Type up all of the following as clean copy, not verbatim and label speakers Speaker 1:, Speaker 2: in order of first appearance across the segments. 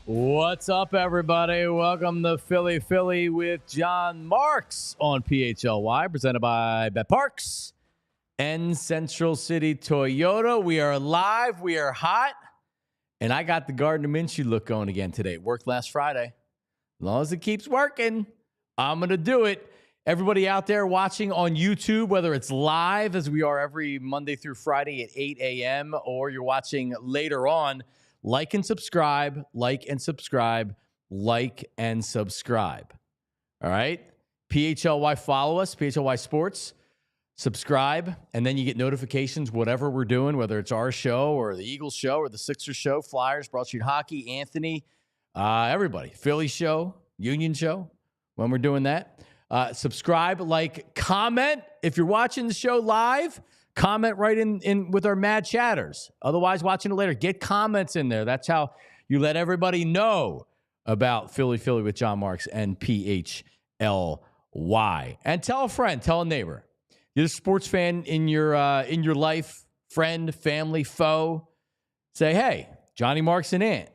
Speaker 1: What's up, everybody? Welcome to Philly with John Marks on PHLY, presented by Bet Parks and Central City Toyota. We are live. We are hot. And I got the Gardner Minshew look going again today. It worked last Friday. As long as it keeps working, I'm going to do it. Everybody out there watching on YouTube, whether it's live, as we are every Monday through Friday at 8 a.m., or you're watching later on, like and subscribe, like and subscribe, like and subscribe. All right? PHLY, follow us, PHLY Sports. Subscribe, and then you get notifications, whatever we're doing, whether it's our show or the Eagles show or the Sixers show, Flyers, Broad Street Hockey, Anthony, everybody. Philly show, Union show, when we're doing that. Subscribe, like, comment. If you're watching the show live, comment right in with our mad chatters. Otherwise, watching it later, get comments in there. That's how you let everybody know about Philly with John Marks and PHLY. And tell a friend, tell a neighbor. You're a sports fan in your life, friend, family, foe. Say, hey, Johnny Marks and Ant,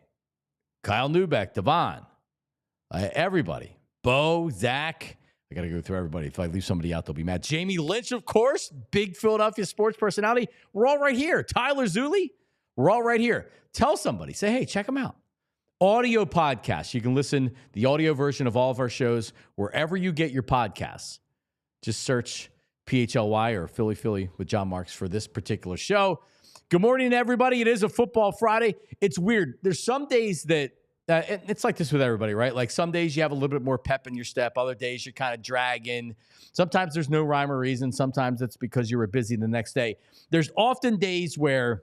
Speaker 1: Kyle Neubeck, Devon, everybody, Bo, Zach. I got to go through everybody. If I leave somebody out, they'll be mad. Jamie Lynch, of course, big Philadelphia sports personality. We're all right here. Tyler Zulli, we're all right here. Tell somebody. Say, hey, check them out. Audio podcasts. You can listen the audio version of all of our shows wherever you get your podcasts. Just search PHLY or Philly with John Marks for this particular show. Good morning, everybody. It is a football Friday. It's weird. There's some days that it's like this with everybody, right? Like some days you have a little bit more pep in your step. Other days you're kind of dragging. Sometimes there's no rhyme or reason. Sometimes it's because you were busy the next day. There's often days where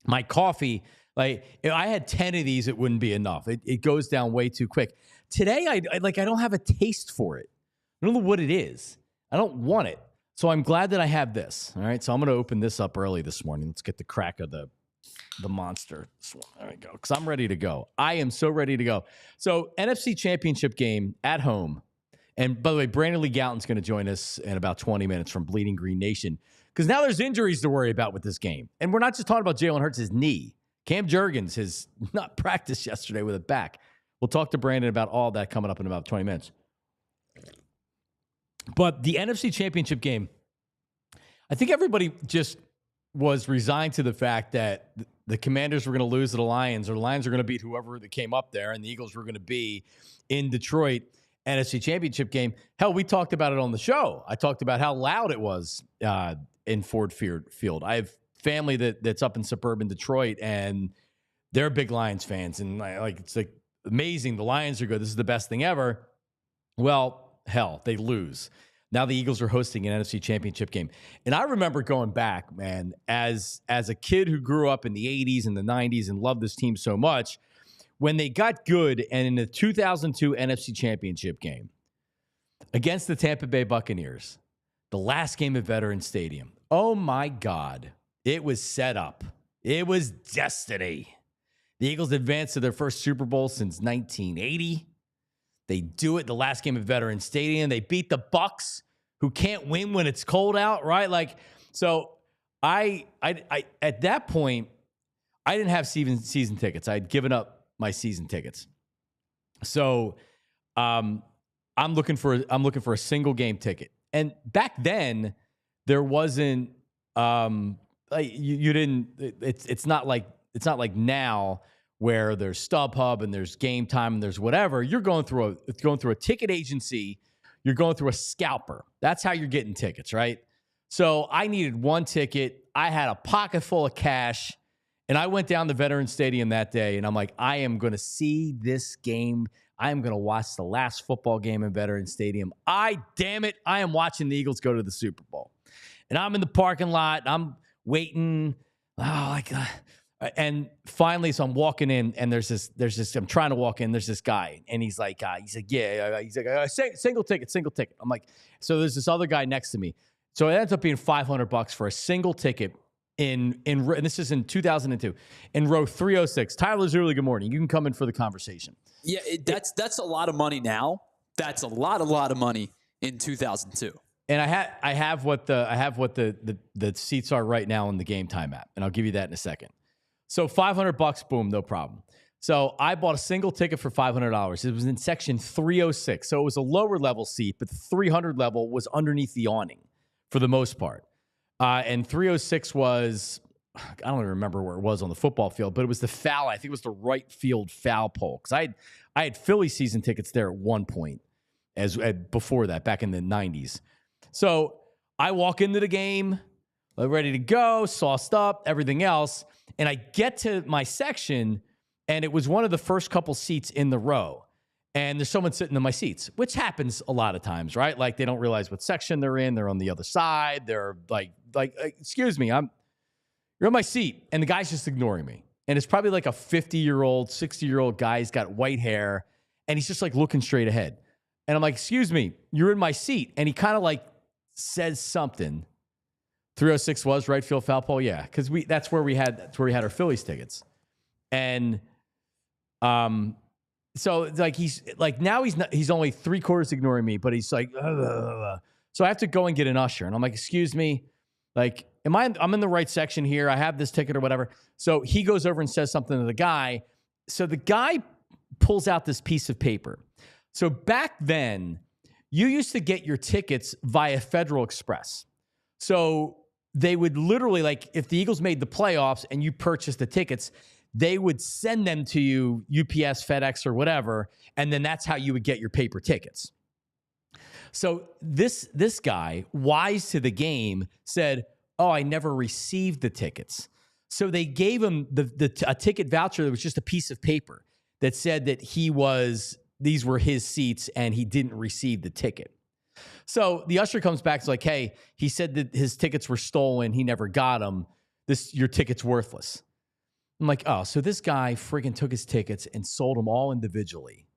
Speaker 1: my coffee, like if I had 10 of these, it wouldn't be enough. It goes down way too quick. Today, I don't have a taste for it. I don't know what it is. I don't want it. So I'm glad that I have this. All right. So I'm going to open this up early this morning. Let's get the crack of the monster. There we go. Because I'm ready to go. I am so ready to go. So NFC Championship Game at home. And by the way, Lee Gowton's going to join us in about 20 minutes from Bleeding Green Nation. Because now there's injuries to worry about with this game. And we're not just talking about Jalen Hurts' knee. Cam Jurgens has not practiced yesterday with a back. We'll talk to Brandon about all that coming up in about 20 minutes. But the NFC Championship Game, I think everybody just was resigned to the fact that the Commanders were going to lose to the Lions, or the Lions were going to beat whoever that came up there, and the Eagles were going to be in Detroit, NFC Championship Game. Hell, we talked about it on the show. I talked about how loud it was in Ford Field. I have family that's up in suburban Detroit, and they're big Lions fans, and it's like amazing. The Lions are good. This is the best thing ever. Well, hell, they lose. Now the Eagles are hosting an NFC Championship Game. And I remember going back, man, as a kid who grew up in the 80s and the 90s and loved this team so much, when they got good and in the 2002 NFC Championship Game against the Tampa Bay Buccaneers, the last game at Veterans Stadium, oh my God, it was set up. It was destiny. The Eagles advanced to their first Super Bowl since 1980. They do it the last game at Veterans Stadium. They beat the Bucs, who can't win when it's cold out, right? So I at that point, I didn't have season tickets. I had given up my season tickets. So I'm looking for a single game ticket. And back then, there wasn't you didn't. It's not like now, where there's StubHub and there's Game Time and there's whatever. You're going through a ticket agency. You're going through a scalper. That's how you're getting tickets, right? So I needed one ticket. I had a pocket full of cash, and I went down to Veterans Stadium that day, and I'm like, I am going to see this game. I am going to watch the last football game in Veterans Stadium. Damn it, I am watching the Eagles go to the Super Bowl. And I'm in the parking lot. I'm waiting. And finally, so I'm walking in, and there's this. I'm trying to walk in. There's this guy, and he's like, yeah. He's like, single ticket. I'm like, so there's this other guy next to me. So it ends up being $500 for a single ticket and this is in 2002 in row 306. Tyler Zulli, good morning. You can come in for the conversation.
Speaker 2: Yeah, that's a lot of money now. That's a lot of money in 2002.
Speaker 1: And I have what the seats are right now in the Game Time app, and I'll give you that in a second. So $500, boom, no problem. So I bought a single ticket for $500. It was in section 306. So it was a lower level seat, but the 300 level was underneath the awning for the most part. And 306 was, I don't even remember where it was on the football field, but it was the foul. I think it was the right field foul pole. Because I had Philly season tickets there at one point before that, back in the 90s. So I walk into the game, ready to go, sauced up, everything else. And I get to my section, and it was one of the first couple seats in the row. And there's someone sitting in my seats, which happens a lot of times, right? Like they don't realize what section they're in. They're on the other side. They're like, excuse me, you're in my seat. And the guy's just ignoring me. And it's probably like a 50-year-old, 60-year-old guy. He's got white hair, and he's just like looking straight ahead. And I'm like, excuse me, you're in my seat. And he kind of like says something. 306 was right field foul pole, yeah, because that's where we had our Phillies tickets. And so it's like he's only 3/4 ignoring me, but he's like, ugh. So I have to go and get an usher, and I'm like, excuse me, like, I'm in the right section here. I have this ticket or whatever. So he goes over and says something to the guy. So the guy pulls out this piece of paper. So back then, you used to get your tickets via Federal Express. So they would literally, like, if the Eagles made the playoffs and you purchased the tickets, they would send them to you, UPS, FedEx, or whatever, and then that's how you would get your paper tickets. So this guy, wise to the game, said, oh, I never received the tickets. So they gave him a ticket voucher that was just a piece of paper that said that these were his seats and he didn't receive the ticket. So the usher comes back, it's like, hey, he said that his tickets were stolen. He never got them. Your ticket's worthless. I'm like, oh, so this guy friggin' took his tickets and sold them all individually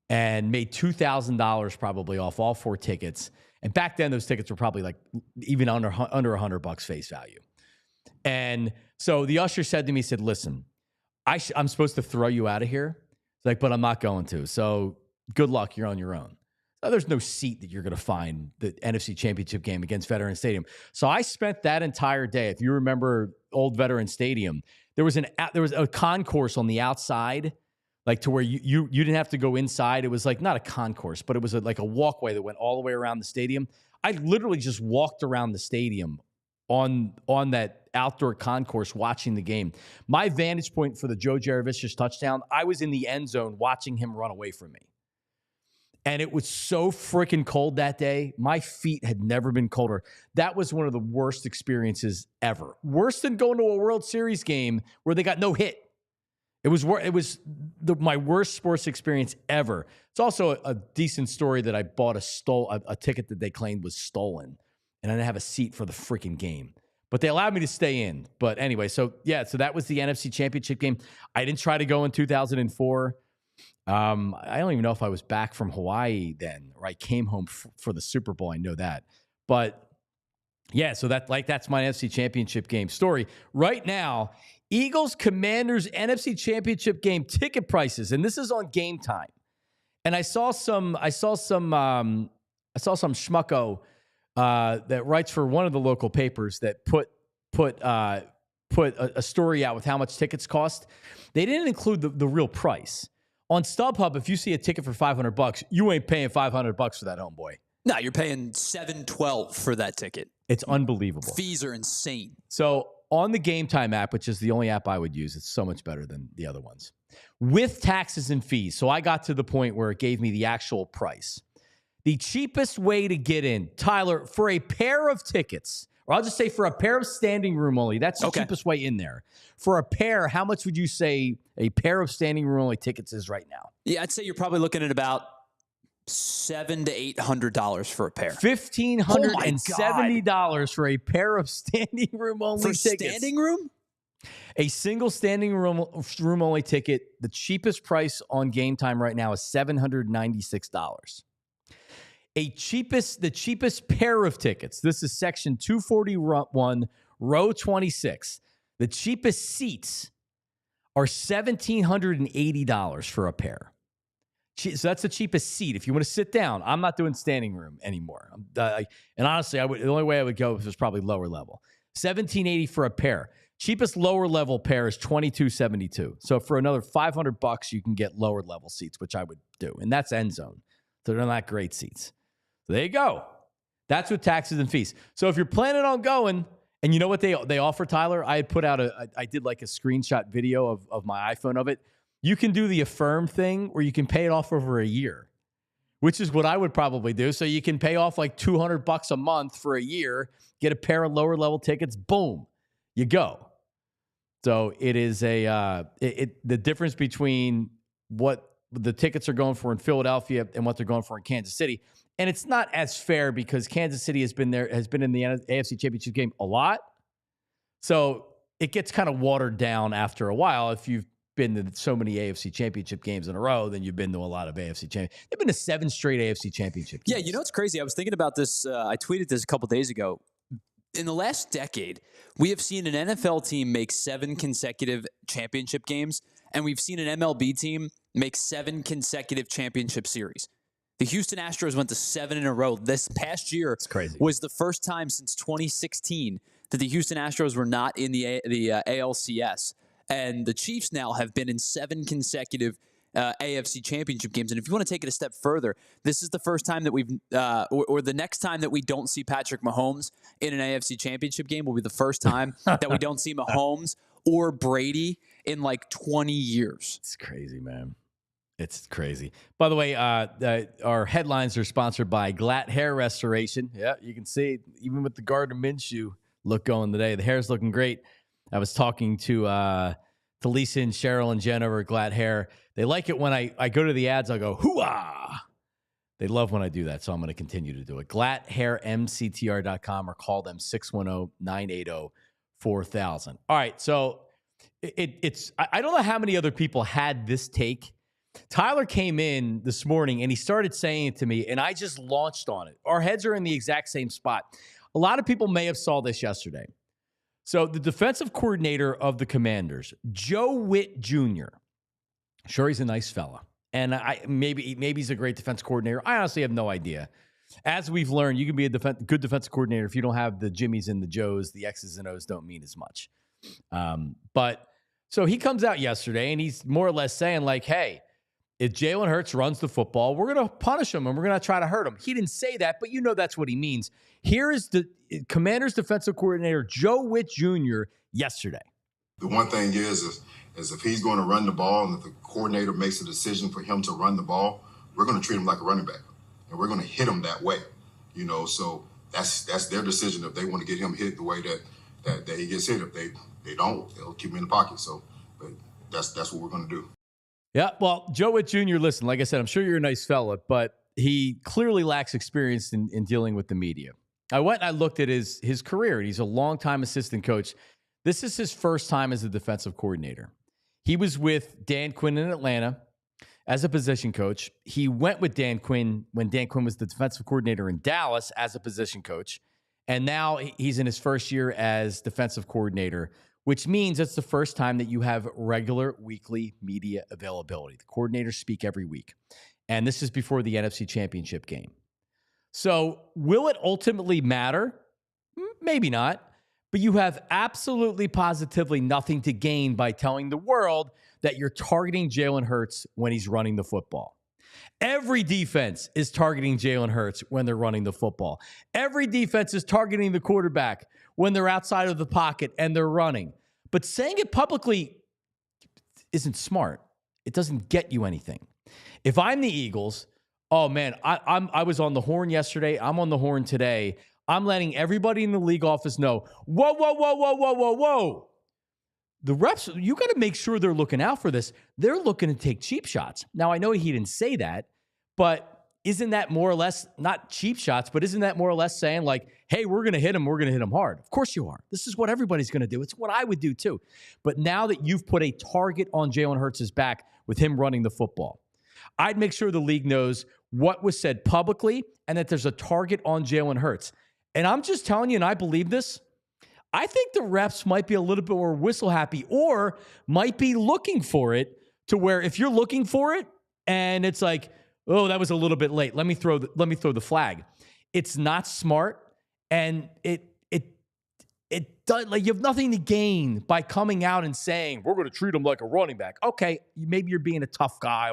Speaker 1: and made $2,000 probably off all 4 tickets. And back then, those tickets were probably like even under $100 face value. And so the usher said to me, he said, listen, I'm supposed to throw you out of here. It's like, but I'm not going to. So good luck. You're on your own. There's no seat that you're going to find the NFC Championship game against Veteran Stadium. So I spent that entire day. If you remember old Veteran Stadium, there was a concourse on the outside, like to where you didn't have to go inside. It was like not a concourse, but it was like a walkway that went all the way around the stadium. I literally just walked around the stadium on that outdoor concourse watching the game. My vantage point for the Joe Jurevicius touchdown, I was in the end zone watching him run away from me. And it was so freaking cold that day. My feet had never been colder. That was one of the worst experiences ever. Worse than going to a World Series game where they got no hit. It was my worst sports experience ever. It's also a decent story that I bought a ticket that they claimed was stolen, and I didn't have a seat for the freaking game. But they allowed me to stay in. But anyway, so that was the NFC Championship game. I didn't try to go in 2004. I don't even know if I was back from Hawaii then, or I came home for the Super Bowl. I know that. But yeah, so that's my NFC Championship Game story. Right now, Eagles Commanders NFC Championship Game ticket prices, and this is on Game Time. And I saw some schmucko that writes for one of the local papers that put a story out with how much tickets cost. They didn't include the real price. On StubHub, if you see a ticket for $500, you ain't paying $500 for that, homeboy.
Speaker 2: No, you're paying $712 for that ticket.
Speaker 1: It's unbelievable.
Speaker 2: Fees are insane.
Speaker 1: So on the Game Time app, which is the only app I would use, it's so much better than the other ones, with taxes and fees. So I got to the point where it gave me the actual price. The cheapest way to get in, Tyler, for a pair of tickets, or I'll just say for a pair of standing room only, that's the cheapest way in there. For a pair, how much would you say a pair of standing room only tickets is right now? Yeah,
Speaker 2: I'd say you're probably looking at about $700 to $800 for a pair.
Speaker 1: $1,570 for a pair of standing room only tickets.
Speaker 2: For standing room?
Speaker 1: A single standing room only ticket, the cheapest price on Game Time right now is $796. The cheapest pair of tickets. This is section 241, row 26. The cheapest seats are $1,780 for a pair. So that's the cheapest seat. If you want to sit down, I'm not doing standing room anymore. And honestly, the only way I would go was probably lower level. $1,780 for a pair. Cheapest lower level pair is $22.72. So for another $500, you can get lower level seats, which I would do. And that's end zone. So they're not great seats. So there you go. That's with taxes and fees. So if you're planning on going, and you know what they offer, Tyler? I had put out I did like a screenshot video of my iPhone of it. You can do the Affirm thing where you can pay it off over a year, which is what I would probably do. So you can pay off like $200 a month for a year, get a pair of lower level tickets, boom, you go. So it is the difference between what the tickets are going for in Philadelphia and what they're going for in Kansas City. And it's not as fair because Kansas City has been in the AFC Championship game a lot. So it gets kind of watered down after a while. If you've been to so many AFC Championship games in a row, then you've been to a lot of AFC Championship. They've been to 7 straight AFC Championship games.
Speaker 2: Yeah, you know what's crazy? I was thinking about this. I tweeted this a couple days ago. In the last decade, we have seen an NFL team make 7 consecutive championship games, and we've seen an MLB team make 7 consecutive championship series. The Houston Astros went to 7 in a row. This past year was the first time since 2016 that the Houston Astros were not in the ALCS. And the Chiefs now have been in 7 consecutive AFC Championship games. And if you want to take it a step further, this is the first time that we've, or the next time that we don't see Patrick Mahomes in an AFC Championship game will be the first time that we don't see Mahomes or Brady in like 20 years.
Speaker 1: It's crazy, man. It's crazy. By the way, our headlines are sponsored by Glatt Hair Restoration. Yeah, you can see even with the Gardner Minshew look going today, the hair's looking great. I was talking to Lisa and Cheryl and Jen over at Glatt Hair. They like it when I go to the ads, I'll go, hoo-ah. They love when I do that, so I'm going to continue to do it. GlattHairMCTR.com or call them 610-980-4000. All right, so it's I don't know how many other people had this take. Tyler came in this morning, and he started saying it to me, and I just launched on it. Our heads are in the exact same spot. A lot of people may have saw this yesterday. So the defensive coordinator of the Commanders, Joe Whitt Jr., sure, he's a nice fella. And maybe he's a great defense coordinator. I honestly have no idea. As we've learned, you can be a good defensive coordinator if you don't have the Jimmies and the Joes. The X's and O's don't mean as much. But so he comes out yesterday, and he's more or less saying, like, hey, if Jalen Hurts runs the football, we're going to punish him, and we're going to try to hurt him. He didn't say that, but you know that's what he means. Here is the Commanders defensive coordinator, Joe Whitt Jr., yesterday.
Speaker 3: The one thing is if he's going to run the ball and if the coordinator makes a decision for him to run the ball, we're going to treat him like a running back, and we're going to hit him that way. You know, so that's their decision if they want to get him hit the way that he gets hit. If they don't, they'll keep him in the pocket. So, but that's what we're going to do.
Speaker 1: Yeah, well, Joe Whitt Jr., listen, like I said, I'm sure you're a nice fella, but he clearly lacks experience in dealing with the media. I went and I looked at his career. He's a longtime assistant coach. This is his first time as a defensive coordinator. He was with Dan Quinn in Atlanta as a position coach. He went with Dan Quinn when Dan Quinn was the defensive coordinator in Dallas as a position coach. And now he's in his first year as defensive coordinator, which means it's the first time that you have regular weekly media availability. The coordinators speak every week. And this is before the NFC Championship game. So will it ultimately matter? Maybe not. But you have absolutely positively nothing to gain by telling the world that you're targeting Jalen Hurts when he's running the football. Every defense is targeting Jalen Hurts when they're running the football. Every defense is targeting the quarterback when they're outside of the pocket and they're running. But saying it publicly isn't smart. It doesn't get you anything. If I'm the Eagles, oh man, I was on the horn yesterday. I'm on the horn today. I'm letting everybody in the league office know, whoa. The refs, you got to make sure they're looking out for this. They're looking to take cheap shots. Now, I know he didn't say that, but isn't that more or less, not cheap shots, but isn't that more or less saying like, hey, we're going to hit him hard? Of course you are. This is what everybody's going to do. It's what I would do too. But now that you've put a target on Jalen Hurts' back with him running the football, I'd make sure the league knows what was said publicly and that there's a target on Jalen Hurts. And I'm just telling you, and I believe this, I think the refs might be a little bit more whistle happy or might be looking for it to where if you're looking for it and it's like, oh, that was a little bit late. Let me throw the flag. It's not smart, and it does, like, you have nothing to gain by coming out and saying, we're going to treat him like a running back. Okay, maybe you're being a tough guy.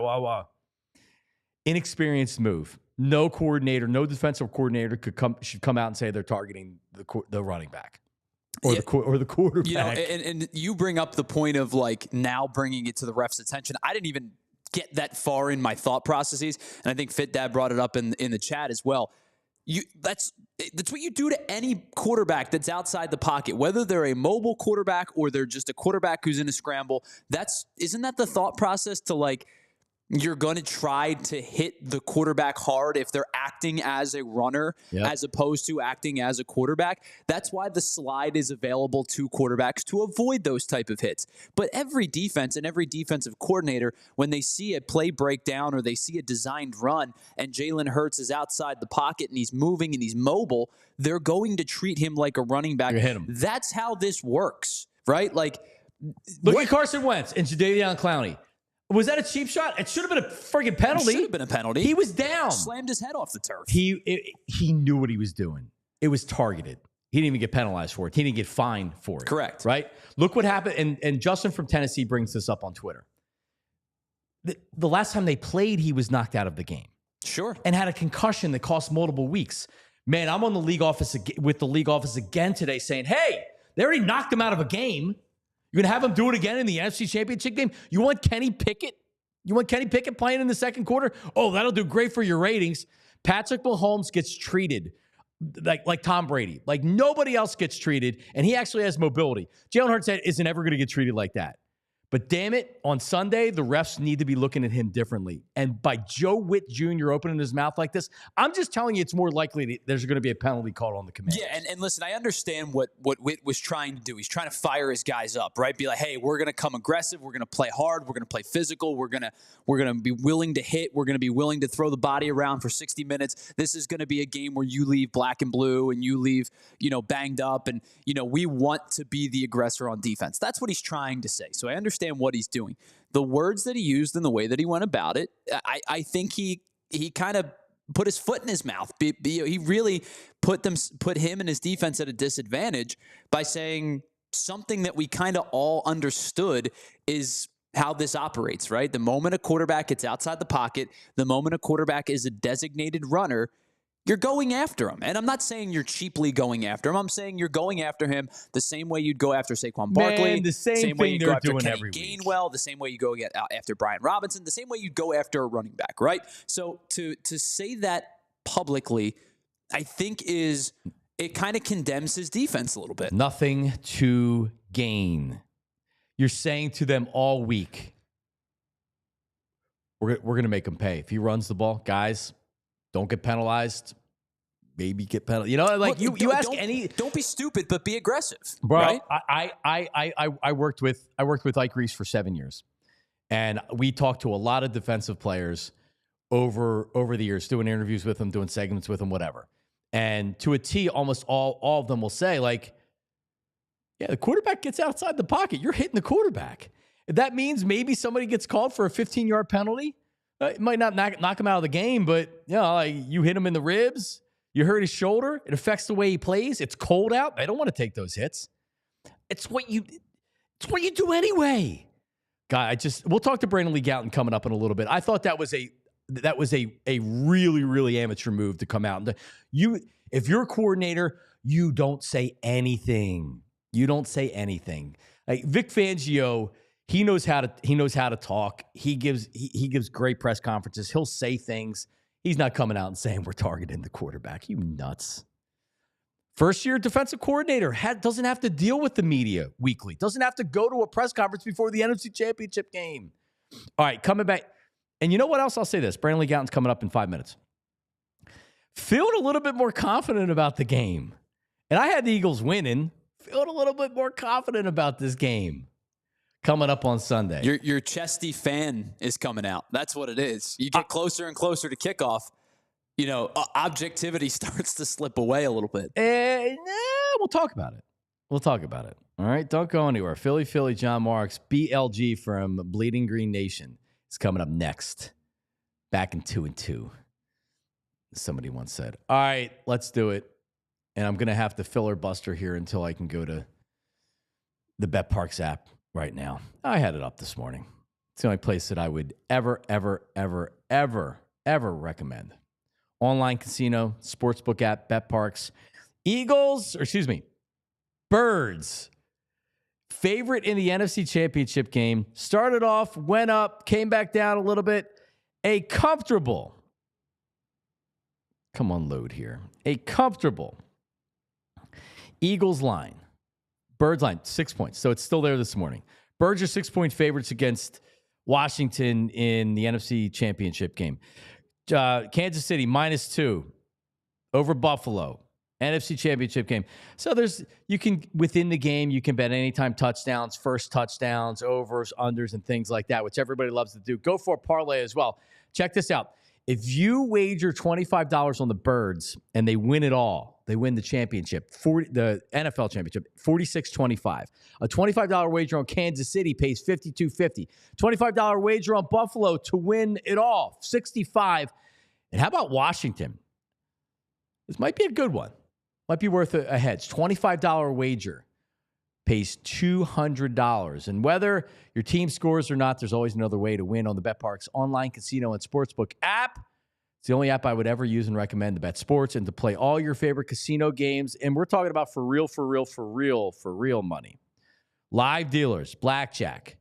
Speaker 1: Inexperienced move. No coordinator, no defensive coordinator should come out and say they're targeting the running back or the quarterback.
Speaker 2: You know, and you bring up the point of like now bringing it to the ref's attention. I didn't even get that far in my thought processes, and I think Fit Dad brought it up in the chat as well. That's what you do to any quarterback that's outside the pocket, whether they're a mobile quarterback or they're just a quarterback who's in a scramble. Isn't that the thought process to like, you're going to try to hit the quarterback hard if they're acting as a runner as opposed to acting as a quarterback? That's why the slide is available to quarterbacks to avoid those type of hits. But every defense and every defensive coordinator, when they see a play breakdown or they see a designed run and Jalen Hurts is outside the pocket and he's moving and he's mobile, they're going to treat him like a running back.
Speaker 1: Hit him.
Speaker 2: That's how this works, right? Like,
Speaker 1: look at Carson Wentz and Jadeveon Clowney. Was that a cheap shot? It should have been a friggin' penalty.
Speaker 2: It should have been a penalty.
Speaker 1: He was down.
Speaker 2: Slammed his head off the turf.
Speaker 1: He knew what he was doing. It was targeted. He didn't even get penalized for it. He didn't get fined for it.
Speaker 2: Correct.
Speaker 1: Right? Look what happened. And Justin from Tennessee brings this up on Twitter. The last time they played, he was knocked out of the game.
Speaker 2: Sure.
Speaker 1: And had a concussion that cost multiple weeks. Man, I'm on the league office with the league office again today saying, hey, they already knocked him out of a game. You're going to have him do it again in the NFC Championship game? You want Kenny Pickett? You want Kenny Pickett playing in the second quarter? Oh, that'll do great for your ratings. Patrick Mahomes gets treated like Tom Brady. Like nobody else gets treated, and he actually has mobility. Jalen Hurts isn't ever going to get treated like that. But damn it, on Sunday, the refs need to be looking at him differently. And by Whitt Jr. opening his mouth like this, I'm just telling you it's more likely there's going to be a penalty called on the Commanders.
Speaker 2: Yeah, and listen, I understand what Whitt was trying to do. He's trying to fire his guys up, right? Be like, hey, we're going to come aggressive. We're going to play hard. We're going to play physical. We're going to be willing to hit. We're going to be willing to throw the body around for 60 minutes. This is going to be a game where you leave black and blue and you leave, banged up. And, we want to be the aggressor on defense. That's what he's trying to say. So I understand what he's doing. The words that he used and the way that he went about it, I think he kind of put his foot in his mouth. He really put him and his defense at a disadvantage by saying something that we kind of all understood is how this operates, right? The moment a quarterback gets outside the pocket, the moment a quarterback is a designated runner, you're going after him. And I'm not saying you're cheaply going after him. I'm saying you're going after him the same way you'd go after Saquon Barkley.
Speaker 1: Man, the same
Speaker 2: way
Speaker 1: thing
Speaker 2: you'd
Speaker 1: they're
Speaker 2: go after
Speaker 1: doing
Speaker 2: Kenny
Speaker 1: every week.
Speaker 2: Gainwell, the same way you go after Brian Robinson, the same way you'd go after a running back, right? So to say that publicly, I think it kind of condemns his defense a little bit.
Speaker 1: Nothing to gain. You're saying to them all week, we're going to make him pay. If he runs the ball, guys, don't get penalized. Maybe get penalized. You ask any.
Speaker 2: Don't be stupid, but be aggressive,
Speaker 1: bro.
Speaker 2: Right?
Speaker 1: I worked with Ike Reese for 7 years, and we talked to a lot of defensive players over the years, doing interviews with them, doing segments with them, whatever. And to a T, almost all of them will say, like, yeah, the quarterback gets outside the pocket. You're hitting the quarterback. That means maybe somebody gets called for a 15-yard penalty. It might not knock him out of the game, but you hit him in the ribs. You hurt his shoulder. It affects the way he plays. It's cold out. I don't want to take those hits. It's what you do anyway. Guy, we'll talk to Brandon Lee Gowton coming up in a little bit. I thought that was a really, really amateur move to come out. If you're a coordinator, you don't say anything. You don't say anything. Like Vic Fangio, he knows how to talk. He gives great press conferences. He'll say things. He's not coming out and saying we're targeting the quarterback. You nuts. First-year defensive coordinator doesn't have to deal with the media weekly. Doesn't have to go to a press conference before the NFC Championship game. All right, coming back. And you know what else? I'll say this. Brandon Lee Gowton's coming up in 5 minutes. Feeling a little bit more confident about the game. And I had the Eagles winning. Feeling a little bit more confident about this game coming up on Sunday.
Speaker 2: Your chesty fan is coming out. That's what it is. You get closer and closer to kickoff. Objectivity starts to slip away a little bit.
Speaker 1: We'll talk about it. All right, don't go anywhere. Philly, John Marks, BLG from Bleeding Green Nation is coming up next. Back in 2-2. Somebody once said. All right, let's do it. and I'm going to have to filibuster here until I can go to the BetParks app right now. I had it up this morning. It's the only place that I would ever recommend. Online casino, sportsbook app, BetParks. Birds. Favorite in the NFC Championship game. Started off, went up, came back down a little bit. A comfortable, come on, load here. A comfortable Eagles line. Birds line, 6 points. So it's still there this morning. Birds are 6-point favorites against Washington in the NFC Championship game. Kansas City, -2 over Buffalo. NFC Championship game. So you can, within the game, you can bet anytime touchdowns, first touchdowns, overs, unders, and things like that, which everybody loves to do. Go for a parlay as well. Check this out. If you wager $25 on the Birds and they win it all, they win the championship, the NFL championship, 46-25. A $25 wager on Kansas City pays $52.50. $25 wager on Buffalo to win it all, $65. And how about Washington? This might be a good one. Might be worth a hedge. $25 wager pays $200. And whether your team scores or not, there's always another way to win on the BetParks online casino and sportsbook app. It's the only app I would ever use and recommend to bet sports and to play all your favorite casino games. And we're talking about for real money. Live dealers, blackjack,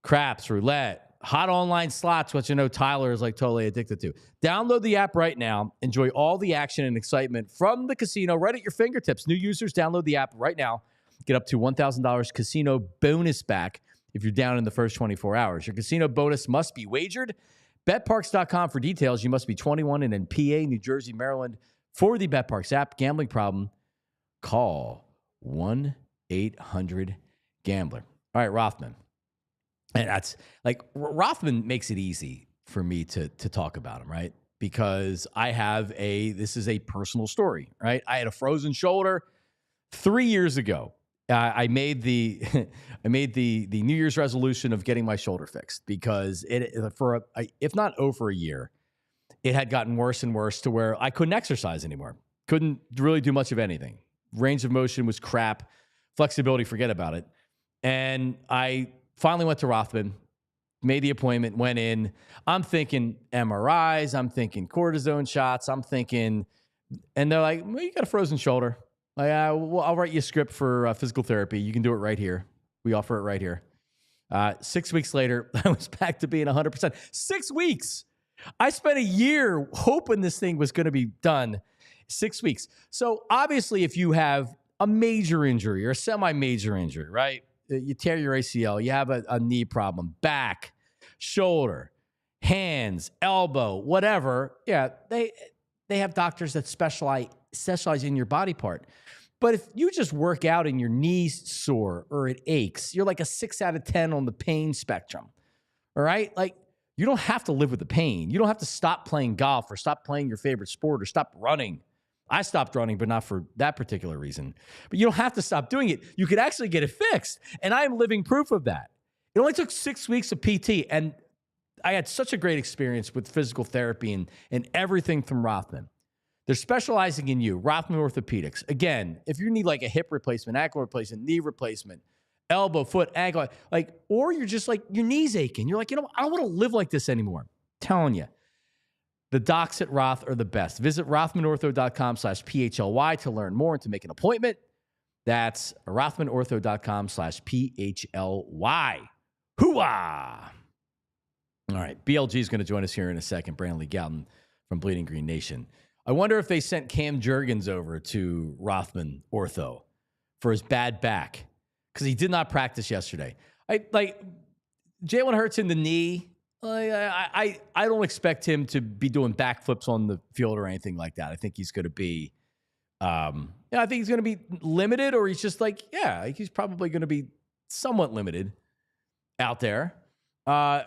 Speaker 1: craps, roulette, hot online slots, which I know Tyler is like totally addicted to. Download the app right now. Enjoy all the action and excitement from the casino right at your fingertips. New users, download the app right now. Get up to $1,000 casino bonus back if you're down in the first 24 hours. Your casino bonus must be wagered. BetParks.com for details. You must be 21 and in PA, New Jersey, Maryland. For the BetParks app, gambling problem, call 1-800-GAMBLER. All right, Rothman. And that's like Rothman makes it easy for me to talk about him, right? Because this is a personal story, right? I had a frozen shoulder 3 years ago. I made the New Year's resolution of getting my shoulder fixed because if not over a year, it had gotten worse and worse to where I couldn't exercise anymore. Couldn't really do much of anything. Range of motion was crap. Flexibility, forget about it. And I finally went to Rothman, made the appointment, went in. I'm thinking MRIs. I'm thinking cortisone shots. I'm thinking, and they're like, well, you got a frozen shoulder. Like, well, I'll write you a script for physical therapy. You can do it right here. We offer it right here. 6 weeks later, I was back to being 100%. 6 weeks. I spent a year hoping this thing was going to be done. 6 weeks. So obviously, if you have a major injury or a semi-major injury, right? You tear your ACL, you have a knee problem, back, shoulder, hands, elbow, whatever. Yeah, they have doctors that specialize in your body part. But if you just work out and your knee's sore or it aches, you're like a 6 out of 10 on the pain spectrum. All right? Like, you don't have to live with the pain. You don't have to stop playing golf or stop playing your favorite sport or stop running. I stopped running, but not for that particular reason. But you don't have to stop doing it. You could actually get it fixed. And I am living proof of that. It only took 6 weeks of PT. And I had such a great experience with physical therapy and everything from Rothman. They're specializing in you, Rothman Orthopedics. Again, if you need like a hip replacement, ankle replacement, knee replacement, elbow, foot, ankle, or you're just like, your knee's aching. You're like, I don't want to live like this anymore. I'm telling you. The docs at Roth are the best. Visit rothmanortho.com/PHLY to learn more and to make an appointment. That's rothmanortho.com/PHLY. Hooah! All right, BLG is going to join us here in a second. Brandon Lee Gowton from Bleeding Green Nation. I wonder if they sent Cam Jurgens over to Rothman Ortho for his bad back because he did not practice yesterday. Jalen Hurts in the knee. I don't expect him to be doing backflips on the field or anything like that. I think he's going to be, I think he's going to be limited, or he's just he's probably going to be somewhat limited out there.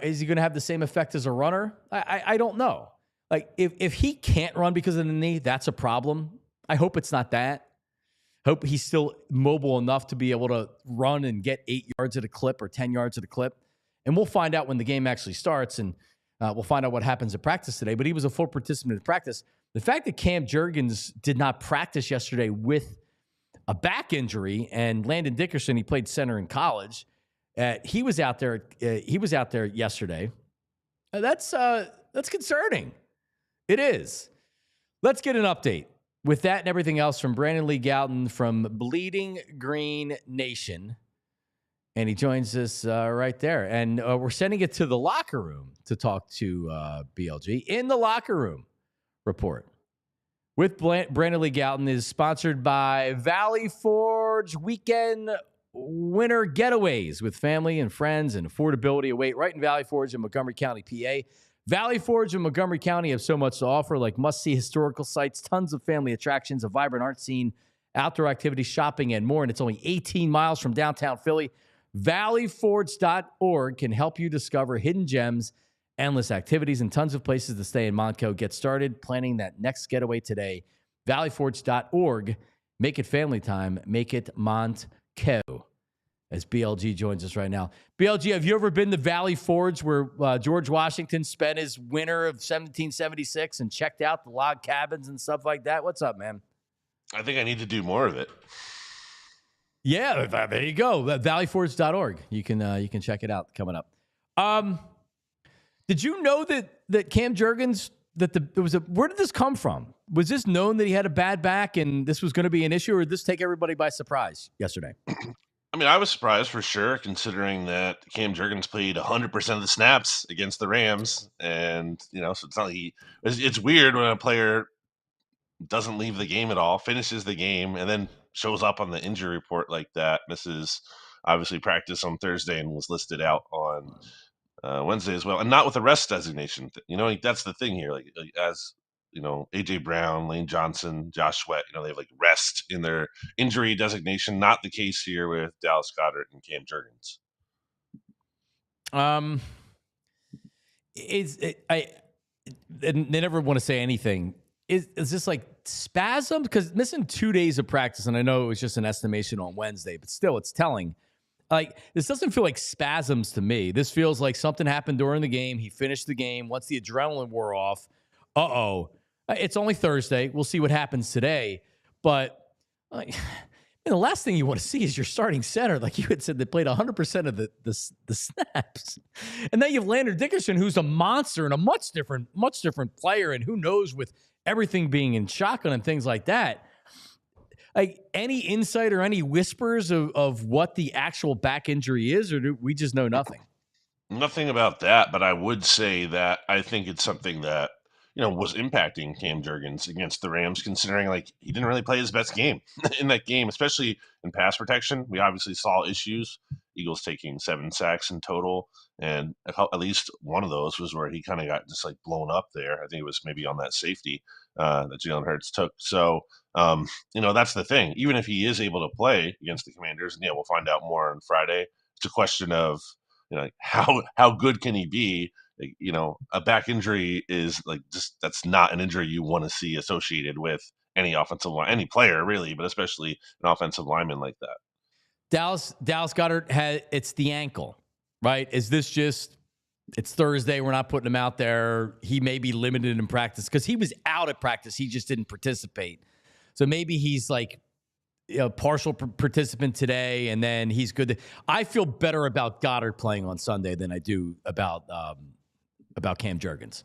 Speaker 1: Is he going to have the same effect as a runner? I don't know. Like if he can't run because of the knee, that's a problem. I hope it's not that. Hope he's still mobile enough to be able to run and get 8 yards at a clip or 10 yards at a clip. And we'll find out when the game actually starts, and we'll find out what happens at practice today. But he was a full participant in practice. The fact that Cam Jurgens did not practice yesterday with a back injury, and Landon Dickerson, he played center in college. He was out there. He was out there yesterday. That's concerning. It is. Let's get an update with that and everything else from Brandon Lee Gowton from Bleeding Green Nation. And he joins us right there. And we're sending it to the locker room to talk to BLG. In the locker room report with Brandon Lee Gowton is sponsored by Valley Forge Weekend Winter Getaways with family and friends, and affordability await right in Valley Forge in Montgomery County, PA. Valley Forge and Montgomery County have so much to offer, like must-see historical sites, tons of family attractions, a vibrant art scene, outdoor activities, shopping, and more. And it's only 18 miles from downtown Philly. ValleyForge.org can help you discover hidden gems, endless activities, and tons of places to stay in Montco. Get started planning that next getaway today. ValleyForge.org. Make it family time. Make it Montco. As BLG joins us right now. BLG, have you ever been to Valley Forge where George Washington spent his winter of 1776 and checked out the log cabins and stuff like that? What's up, man?
Speaker 4: I think I need to do more of it.
Speaker 1: Yeah, there you go. ValleyForge.org. You can check it out coming up. Did you know that Cam Jurgens, where did this come from? Was this known that he had a bad back and this was going to be an issue, or did this take everybody by surprise yesterday?
Speaker 4: I mean, I was surprised for sure, considering that Cam Jurgens played 100% of the snaps against the Rams. And, so it's not like it's weird when a player doesn't leave the game at all, finishes the game, and then shows up on the injury report like that, misses obviously practice on Thursday and was listed out on Wednesday as well, and not with a rest designation. That's the thing here. Like as AJ Brown, Lane Johnson, Josh Sweat, they have like rest in their injury designation. Not the case here with Dallas Goedert and Cam Jurgens.
Speaker 1: They never want to say anything. Is this like spasm? Because missing 2 days of practice, and I know it was just an estimation on Wednesday, but still, it's telling. Like, this doesn't feel like spasms to me. This feels like something happened during the game. He finished the game. Once the adrenaline wore off, it's only Thursday. We'll see what happens today. But the last thing you want to see is your starting center, like you had said, that played 100% of the snaps. And then you have Landon Dickerson, who's a monster and a much different player, and who knows with everything being in shotgun and things like that. Like, any insight or any whispers of what the actual back injury is, or do we just know nothing?
Speaker 4: Nothing about that, but I would say that I think it's something that was impacting Cam Jurgens against the Rams, considering like he didn't really play his best game in that game, especially in pass protection. We obviously saw issues. Eagles taking 7 sacks in total, and at least one of those was where he kind of got just like blown up there. I think it was maybe on that safety that Jalen Hurts took. So, that's the thing. Even if he is able to play against the Commanders, and we'll find out more on Friday. It's a question of how good can he be? Like, a back injury is like that's not an injury you want to see associated with any offensive line, any player really, but especially an offensive lineman like that.
Speaker 1: Dallas Goedert it's the ankle, right? Is this just, it's Thursday, we're not putting him out there. He may be limited in practice because he was out at practice. He just didn't participate. So maybe he's like partial participant today, and then he's good. I feel better about Goedert playing on Sunday than I do about Cam Jurgens.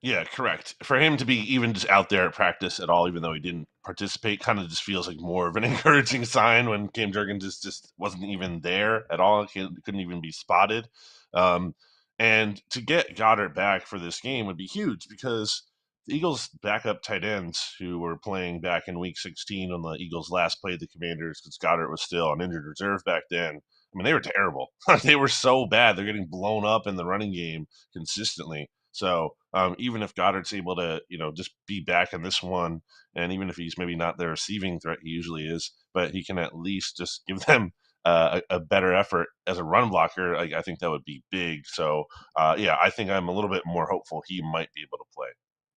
Speaker 4: Yeah, correct. For him to be even just out there at practice at all, even though he didn't participate, kind of just feels like more of an encouraging sign when Cam Jurgens just wasn't even there at all. He couldn't even be spotted. And to get Goedert back for this game would be huge, because the Eagles' backup tight ends who were playing back in Week 16 when the Eagles last played the Commanders, because Goedert was still on injured reserve back then, I mean, they were terrible. They were so bad. They're getting blown up in the running game consistently. So even if Goddard's able to, just be back in this one, and even if he's maybe not the receiving threat he usually is, but he can at least just give them a better effort as a run blocker, I think that would be big. So, I think I'm a little bit more hopeful he might be able to play.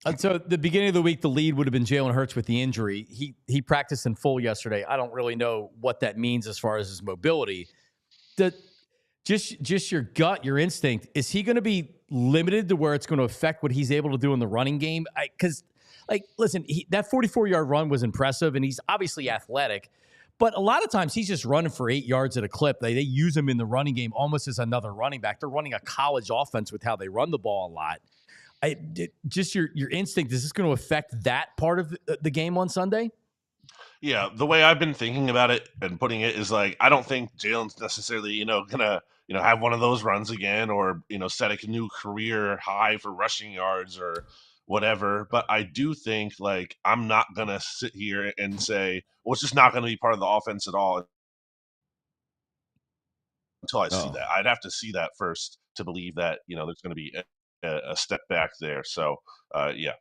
Speaker 1: And so the beginning of the week, the lead would have been Jalen Hurts with the injury. He practiced in full yesterday. I don't really know what that means as far as his mobility. Just your gut, your instinct, is he going to be limited to where it's going to affect what he's able to do in the running game? Because like, listen, that 44-yard run was impressive, and he's obviously athletic. But a lot of times he's just running for 8 yards at a clip. They use him in the running game almost as another running back. They're running a college offense with how they run the ball a lot. Just your instinct, is this going to affect that part of the game on Sunday?
Speaker 4: Yeah, the way I've been thinking about it and putting it is like, I don't think Jalen's necessarily, gonna, have one of those runs again or, set a new career high for rushing yards or whatever. But I do think, like, I'm not gonna sit here and say, well, it's just not gonna be part of the offense at all until I see that. I'd have to see that first to believe that, there's gonna be a step back there. So, yeah.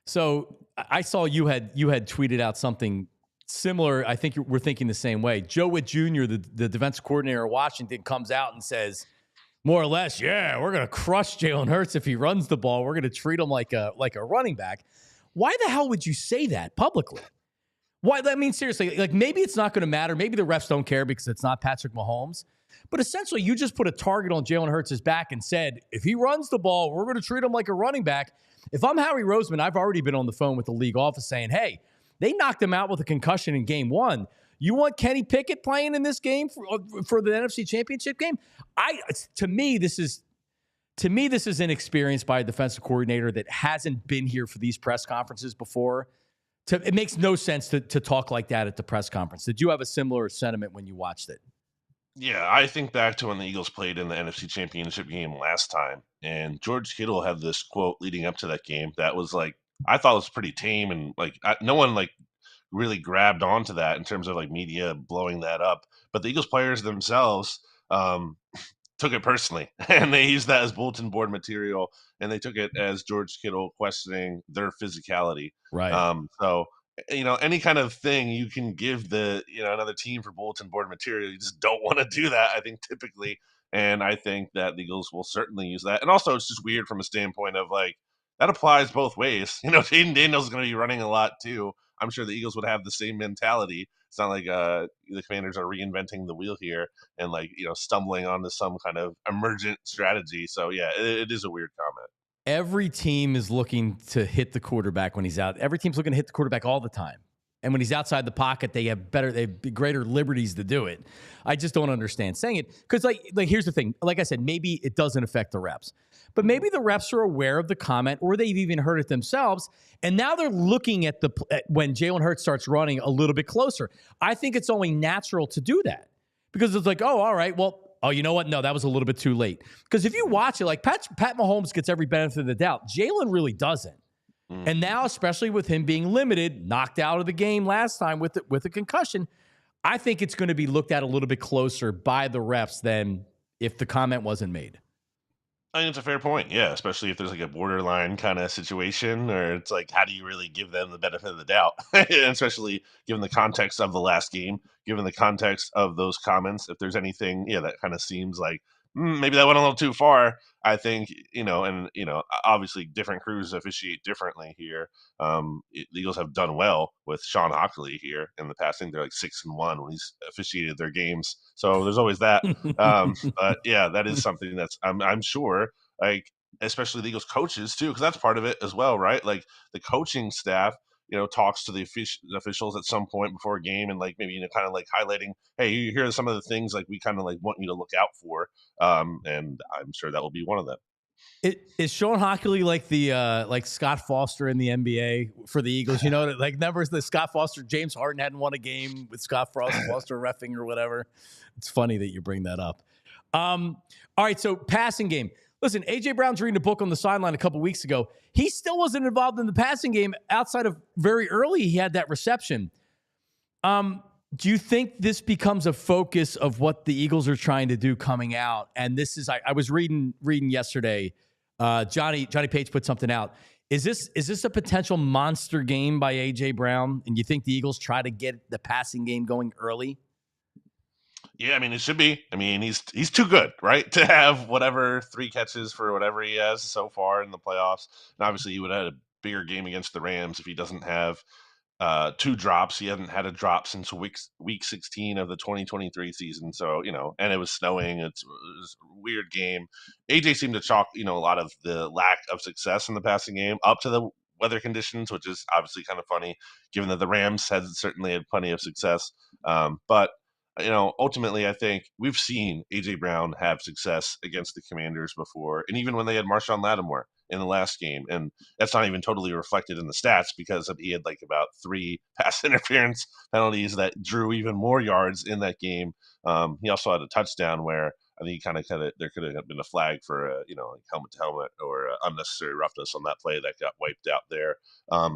Speaker 1: So I saw you had tweeted out something similar. I think we're thinking the same way. Joe Whitt Jr., the defensive coordinator of Washington, comes out and says, more or less, yeah, we're going to crush Jalen Hurts if he runs the ball. We're going to treat him like a running back. Why the hell would you say that publicly? Why? I mean, seriously, like, maybe it's not going to matter. Maybe the refs don't care because it's not Patrick Mahomes. But essentially, you just put a target on Jalen Hurts' back and said, if he runs the ball, we're going to treat him like a running back. If I'm Howie Roseman, I've already been on the phone with the league office saying, hey, they knocked him out with a concussion in game 1. You want Kenny Pickett playing in this game for the NFC Championship game? To me, this is inexperienced by a defensive coordinator that hasn't been here for these press conferences before. It makes no sense to talk like that at the press conference. Did you have a similar sentiment when you watched it?
Speaker 4: Yeah, I think back to when the Eagles played in the NFC Championship game last time, and George Kittle had this quote leading up to that game that was like, I thought was pretty tame, and like no one like really grabbed onto that in terms of like media blowing that up. But the Eagles players themselves took it personally, and they used that as bulletin board material, and they took it as George Kittle questioning their physicality.
Speaker 1: Right.
Speaker 4: So any kind of thing you can give the another team for bulletin board material, you just don't want to do that, I think, typically. And I think that the Eagles will certainly use that. And also, it's just weird from a standpoint of like, that applies both ways. Jayden Daniels is going to be running a lot too. I'm sure the Eagles would have the same mentality. It's not like the Commanders are reinventing the wheel here and like stumbling onto some kind of emergent strategy. So yeah, it is a weird comment.
Speaker 1: Every team is looking to hit the quarterback when he's out. Every team's looking to hit the quarterback all the time. And when he's outside the pocket, they have greater liberties to do it. I just don't understand saying it. Because like here's the thing. Like I said, maybe it doesn't affect the reps. But maybe the refs are aware of the comment, or they've even heard it themselves. And now they're looking at when Jalen Hurts starts running a little bit closer. I think it's only natural to do that. Because it's like, oh, all right, well, oh, you know what? No, that was a little bit too late. Because if you watch it, like Pat Mahomes gets every benefit of the doubt. Jalen really doesn't. And now, especially with him being limited, knocked out of the game last time with a concussion, I think it's going to be looked at a little bit closer by the refs than if the comment wasn't made.
Speaker 4: I think it's a fair point. Yeah, especially if there's like a borderline kind of situation, or it's like, how do you really give them the benefit of the doubt? Especially given the context of the last game, given the context of those comments. If there's anything, that kind of seems like maybe that went a little too far. I think, obviously different crews officiate differently here. The Eagles have done well with Sean Hockley here in the past. I think they're like 6-1 when he's officiated their games. So there's always that. But yeah, that is something that's I'm sure, like, especially the Eagles coaches too, because that's part of it as well, right? Like the coaching staff, talks to the officials at some point before a game, and like maybe kind of like highlighting, hey, here are some of the things like we kind of like want you to look out for, and I'm sure that will be one of them.
Speaker 1: Is Sean Hockley like the like Scott Foster in the NBA for the Eagles? Like remember the Scott Foster, James Harden hadn't won a game with Scott Foster reffing or whatever. It's funny that you bring that up. All right, so passing game. Listen, A.J. Brown's reading a book on the sideline a couple weeks ago. He still wasn't involved in the passing game outside of very early. He had that reception. Do you think this becomes a focus of what the Eagles are trying to do coming out? And this is, I was reading yesterday. Johnny Page put something out. Is this a potential monster game by A.J. Brown? And you think the Eagles try to get the passing game going early?
Speaker 4: Yeah, I mean, it should be. I mean, he's too good, right, to have whatever 3 catches for whatever he has so far in the playoffs. And obviously, he would have had a bigger game against the Rams if he doesn't have 2 drops. He hadn't had a drop since week 16 of the 2023 season. So, and it was snowing. It was a weird game. AJ seemed to chalk, a lot of the lack of success in the passing game up to the weather conditions, which is obviously kind of funny, given that the Rams certainly had plenty of success. But ultimately, I think we've seen AJ Brown have success against the Commanders before, and even when they had Marshawn Lattimore in the last game, and that's not even totally reflected in the stats because he had like about 3 pass interference penalties that drew even more yards in that game. He also had a touchdown where I think there could have been a flag for like helmet to helmet or unnecessary roughness on that play that got wiped out there.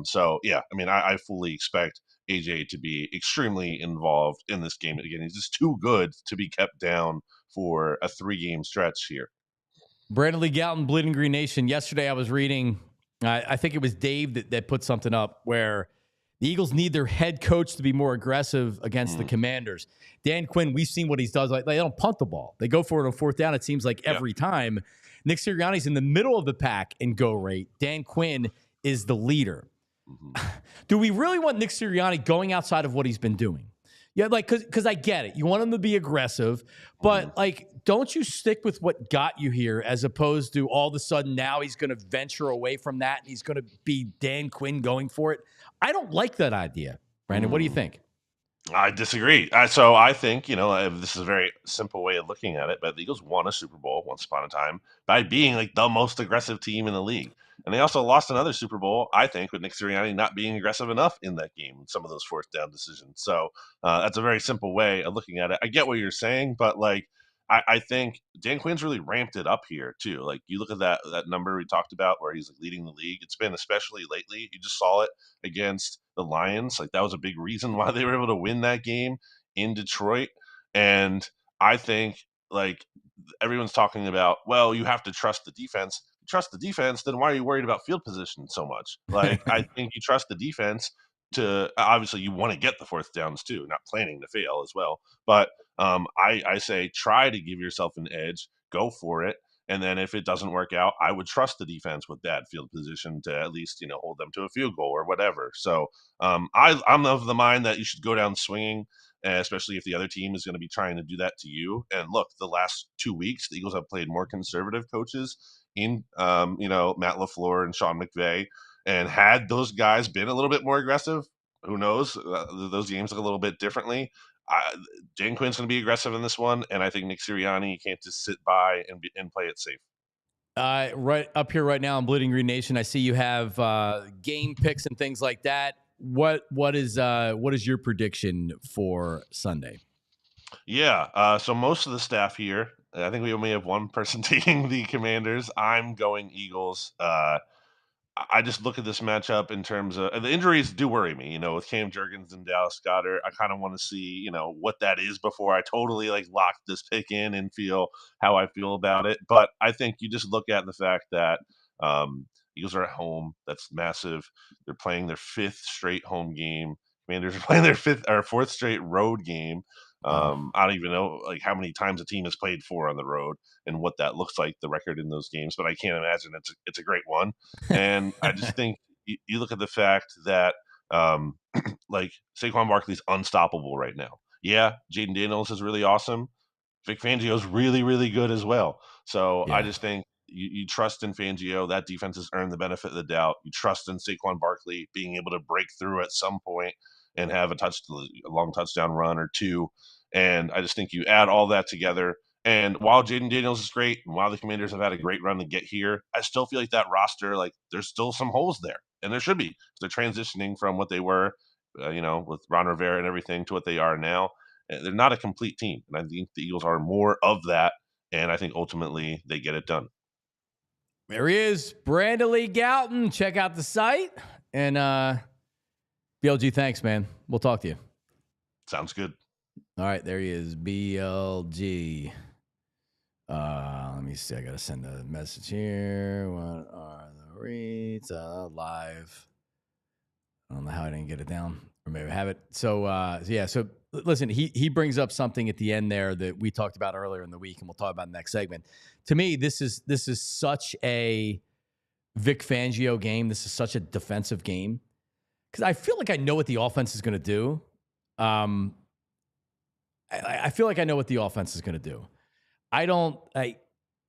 Speaker 4: So yeah, I mean, I fully expect AJ to be extremely involved in this game. Again, he's just too good to be kept down for a 3-game stretch here.
Speaker 1: Brandon Lee Gowton, Bleeding Green Nation. Yesterday I was reading, I think it was Dave that put something up where the Eagles need their head coach to be more aggressive against the Commanders. Dan Quinn, we've seen what he does. Like, they don't punt the ball. They go for it on 4th down, it seems like every time. Nick Sirianni's in the middle of the pack in go rate. Dan Quinn is the leader. Do we really want Nick Sirianni going outside of what he's been doing? Yeah, like, because I get it. You want him to be aggressive, but don't you stick with what got you here as opposed to all of a sudden now he's going to venture away from that and he's going to be Dan Quinn going for it? I don't like that idea. Brandon, what do you think?
Speaker 4: I disagree. So I think, this is a very simple way of looking at it, but the Eagles won a Super Bowl once upon a time by being like the most aggressive team in the league. And they also lost another Super Bowl, I think, with Nick Sirianni not being aggressive enough in that game, some of those 4th down decisions. So that's a very simple way of looking at it. I get what you're saying, but I think Dan Quinn's really ramped it up here too. Like, you look at that number we talked about where he's like leading the league. It's been especially lately. You just saw it against the Lions. Like, that was a big reason why they were able to win that game in Detroit. And I think everyone's talking about, well, you have to trust the defense. You trust the defense, then why are you worried about field position so much? Like, I think you trust the defense to, obviously you want to get the 4th downs too, not planning to fail as well. But I say try to give yourself an edge, go for it. And then if it doesn't work out, I would trust the defense with that field position to at least, hold them to a field goal or whatever. So I'm of the mind that you should go down swinging, especially if the other team is going to be trying to do that to you. And look, the last 2 weeks, the Eagles have played more conservative coaches in, Matt LaFleur and Sean McVay. And had those guys been a little bit more aggressive, who knows? Those games look a little bit differently. Dan Quinn's going to be aggressive in this one, and I think Nick Sirianni can't just sit by and play it safe.
Speaker 1: Right up here right now on Bleeding Green Nation, I see you have game picks and things like that. What is your prediction for Sunday?
Speaker 4: Yeah, so most of the staff here, I think we only have one person taking the Commanders. I'm going Eagles. I just look at this matchup in terms of the injuries do worry me, with Cam Jurgens and Dallas Goedert. I kind of want to see, what that is before I totally lock this pick in and feel how I feel about it. But I think you just look at the fact that Eagles are at home. That's massive. They're playing their 5th straight home game. Commanders are playing their 4th straight road game. I don't even know how many times a team has played 4 on the road and what that looks like, the record in those games, but I can't imagine it's a great one. And I just think you look at the fact that Saquon Barkley's unstoppable right now. Yeah, Jayden Daniels is really awesome. Vic Fangio's really, really good as well. So I just think you trust in Fangio. That defense has earned the benefit of the doubt. You trust in Saquon Barkley being able to break through at some point and have a long touchdown run or 2. And I just think you add all that together. And while Jayden Daniels is great, and while the Commanders have had a great run to get here, I still feel like that roster, there's still some holes there. And there should be. They're transitioning from what they were, with Ron Rivera and everything to what they are now. They're not a complete team. And I think the Eagles are more of that. And I think ultimately they get it done.
Speaker 1: There he is, Brandon Lee Gowton. Check out the site. And BLG, thanks, man. We'll talk to you.
Speaker 4: Sounds good.
Speaker 1: All right, there he is, BLG. Let me see. I got to send a message here. What are the reads? Live. I don't know how I didn't get it down, or maybe I have it. So listen, he brings up something at the end there that we talked about earlier in the week, and we'll talk about in the next segment. To me, this is such a Vic Fangio game. This is such a defensive game because I feel like I know what the offense is going to do. I feel like I know what the offense is going to do.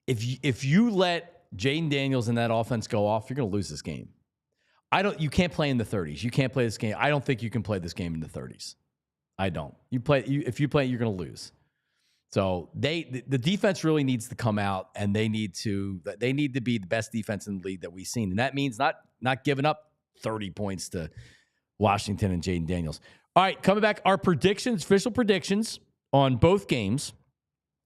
Speaker 1: If you let Jayden Daniels and that offense go off, you're going to lose this game. You can't play in the 30s. You can't play this game. I don't think you can play this game in the 30s. I don't. If you play, you're going to lose. So the defense really needs to come out, and they need to be the best defense in the league that we've seen. And that means not giving up 30 points to Washington and Jayden Daniels. All right, coming back, our predictions, official predictions on both games.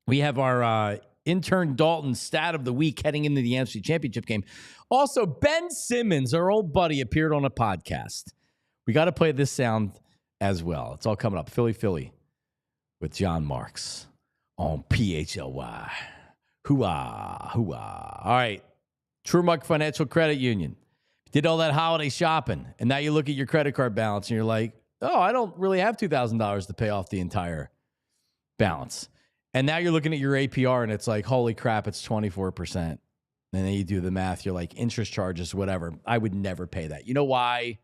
Speaker 1: We have our intern Daulton stat of the week heading into the NFC Championship game. Also, Ben Simmons, our old buddy, appeared on a podcast. We got to play this sound as well. It's all coming up. Philly with John Marks on PHLY. Hoo-ah, hoo-ah. All right, Trumark Financial Credit Union. Did all that holiday shopping, and now you look at your credit card balance, and you're like, oh, I don't really have $2,000 to pay off the entire balance. And now you're looking at your APR, and it's like, holy crap, it's 24%. And then you do the math. You're like, interest charges, whatever. I would never pay that. You know why?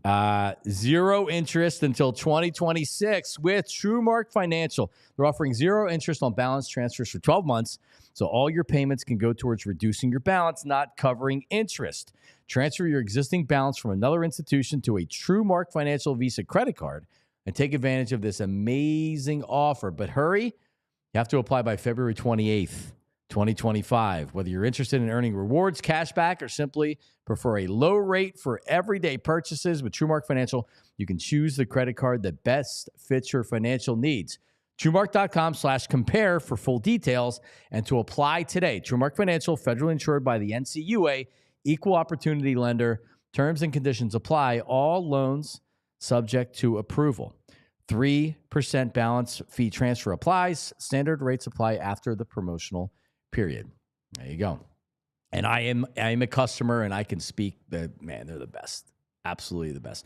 Speaker 1: 0 interest until 2026 with Trumark Financial. They're offering 0 interest on balance transfers for 12 months, so all your payments can go towards reducing your balance, not covering interest. Transfer your existing balance from another institution to a Trumark Financial Visa credit card and take advantage of this amazing offer. But hurry, you have to apply by February 28th, 2025. Whether you're interested in earning rewards, cash back, or simply prefer a low rate for everyday purchases with Trumark Financial, you can choose the credit card that best fits your financial needs. Trumark.com/compare for full details and to apply today. Trumark Financial, federally insured by the NCUA, equal opportunity lender. Terms and conditions apply. All loans subject to approval. 3% balance fee transfer applies. Standard rates apply after the promotional period. There you go. And I am a customer, and I can speak that, man, they're the best. Absolutely the best.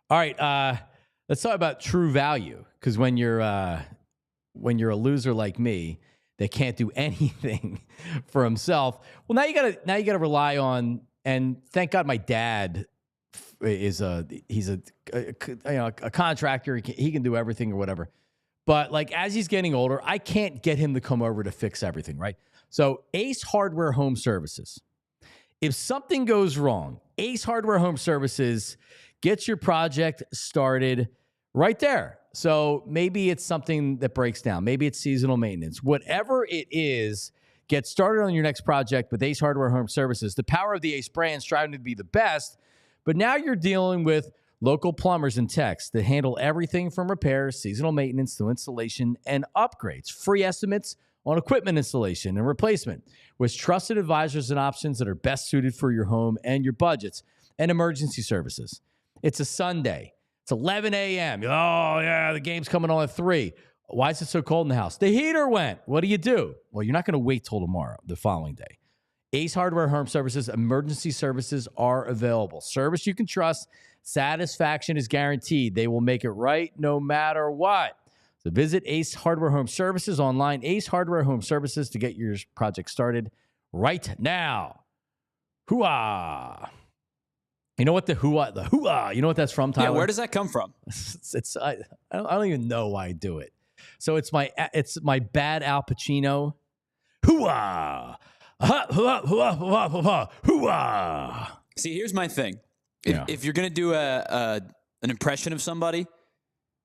Speaker 1: All right, let's talk about true value, because when you're a loser like me that can't do anything for himself, well, now you gotta rely on, and thank God my dad is a contractor. He can do everything or whatever. But like, as he's getting older, I can't get him to come over to fix everything, right? So Ace Hardware Home Services. If something goes wrong, Ace Hardware Home Services gets your project started right there. So maybe it's something that breaks down. Maybe it's seasonal maintenance. Whatever it is, get started on your next project with Ace Hardware Home Services. The power of the Ace brand, striving to be the best. But now you're dealing with local plumbers and techs that handle everything from repairs, seasonal maintenance, to installation and upgrades. Free estimates on equipment installation and replacement with trusted advisors and options that are best suited for your home and your budgets. And emergency services. It's a Sunday. It's 11 a.m. Oh, yeah, the game's coming on at 3. Why is it so cold in the house? The heater went. What do? Well, you're not going to wait till tomorrow, the following day. Ace Hardware Home Services, emergency services are available. Service you can trust. Satisfaction is guaranteed. They will make it right no matter what. So visit Ace Hardware Home Services online, Ace Hardware Home Services, to get your project started right now. Hoo-ah. You know what the hoo-ah, you know what that's from, Tyler?
Speaker 2: Yeah, where does that come from?
Speaker 1: I don't even know why I do it. So it's my bad Al Pacino. Hoo-ah. Hoo-ah.
Speaker 2: See, here's my thing. If you're going to do an impression of somebody,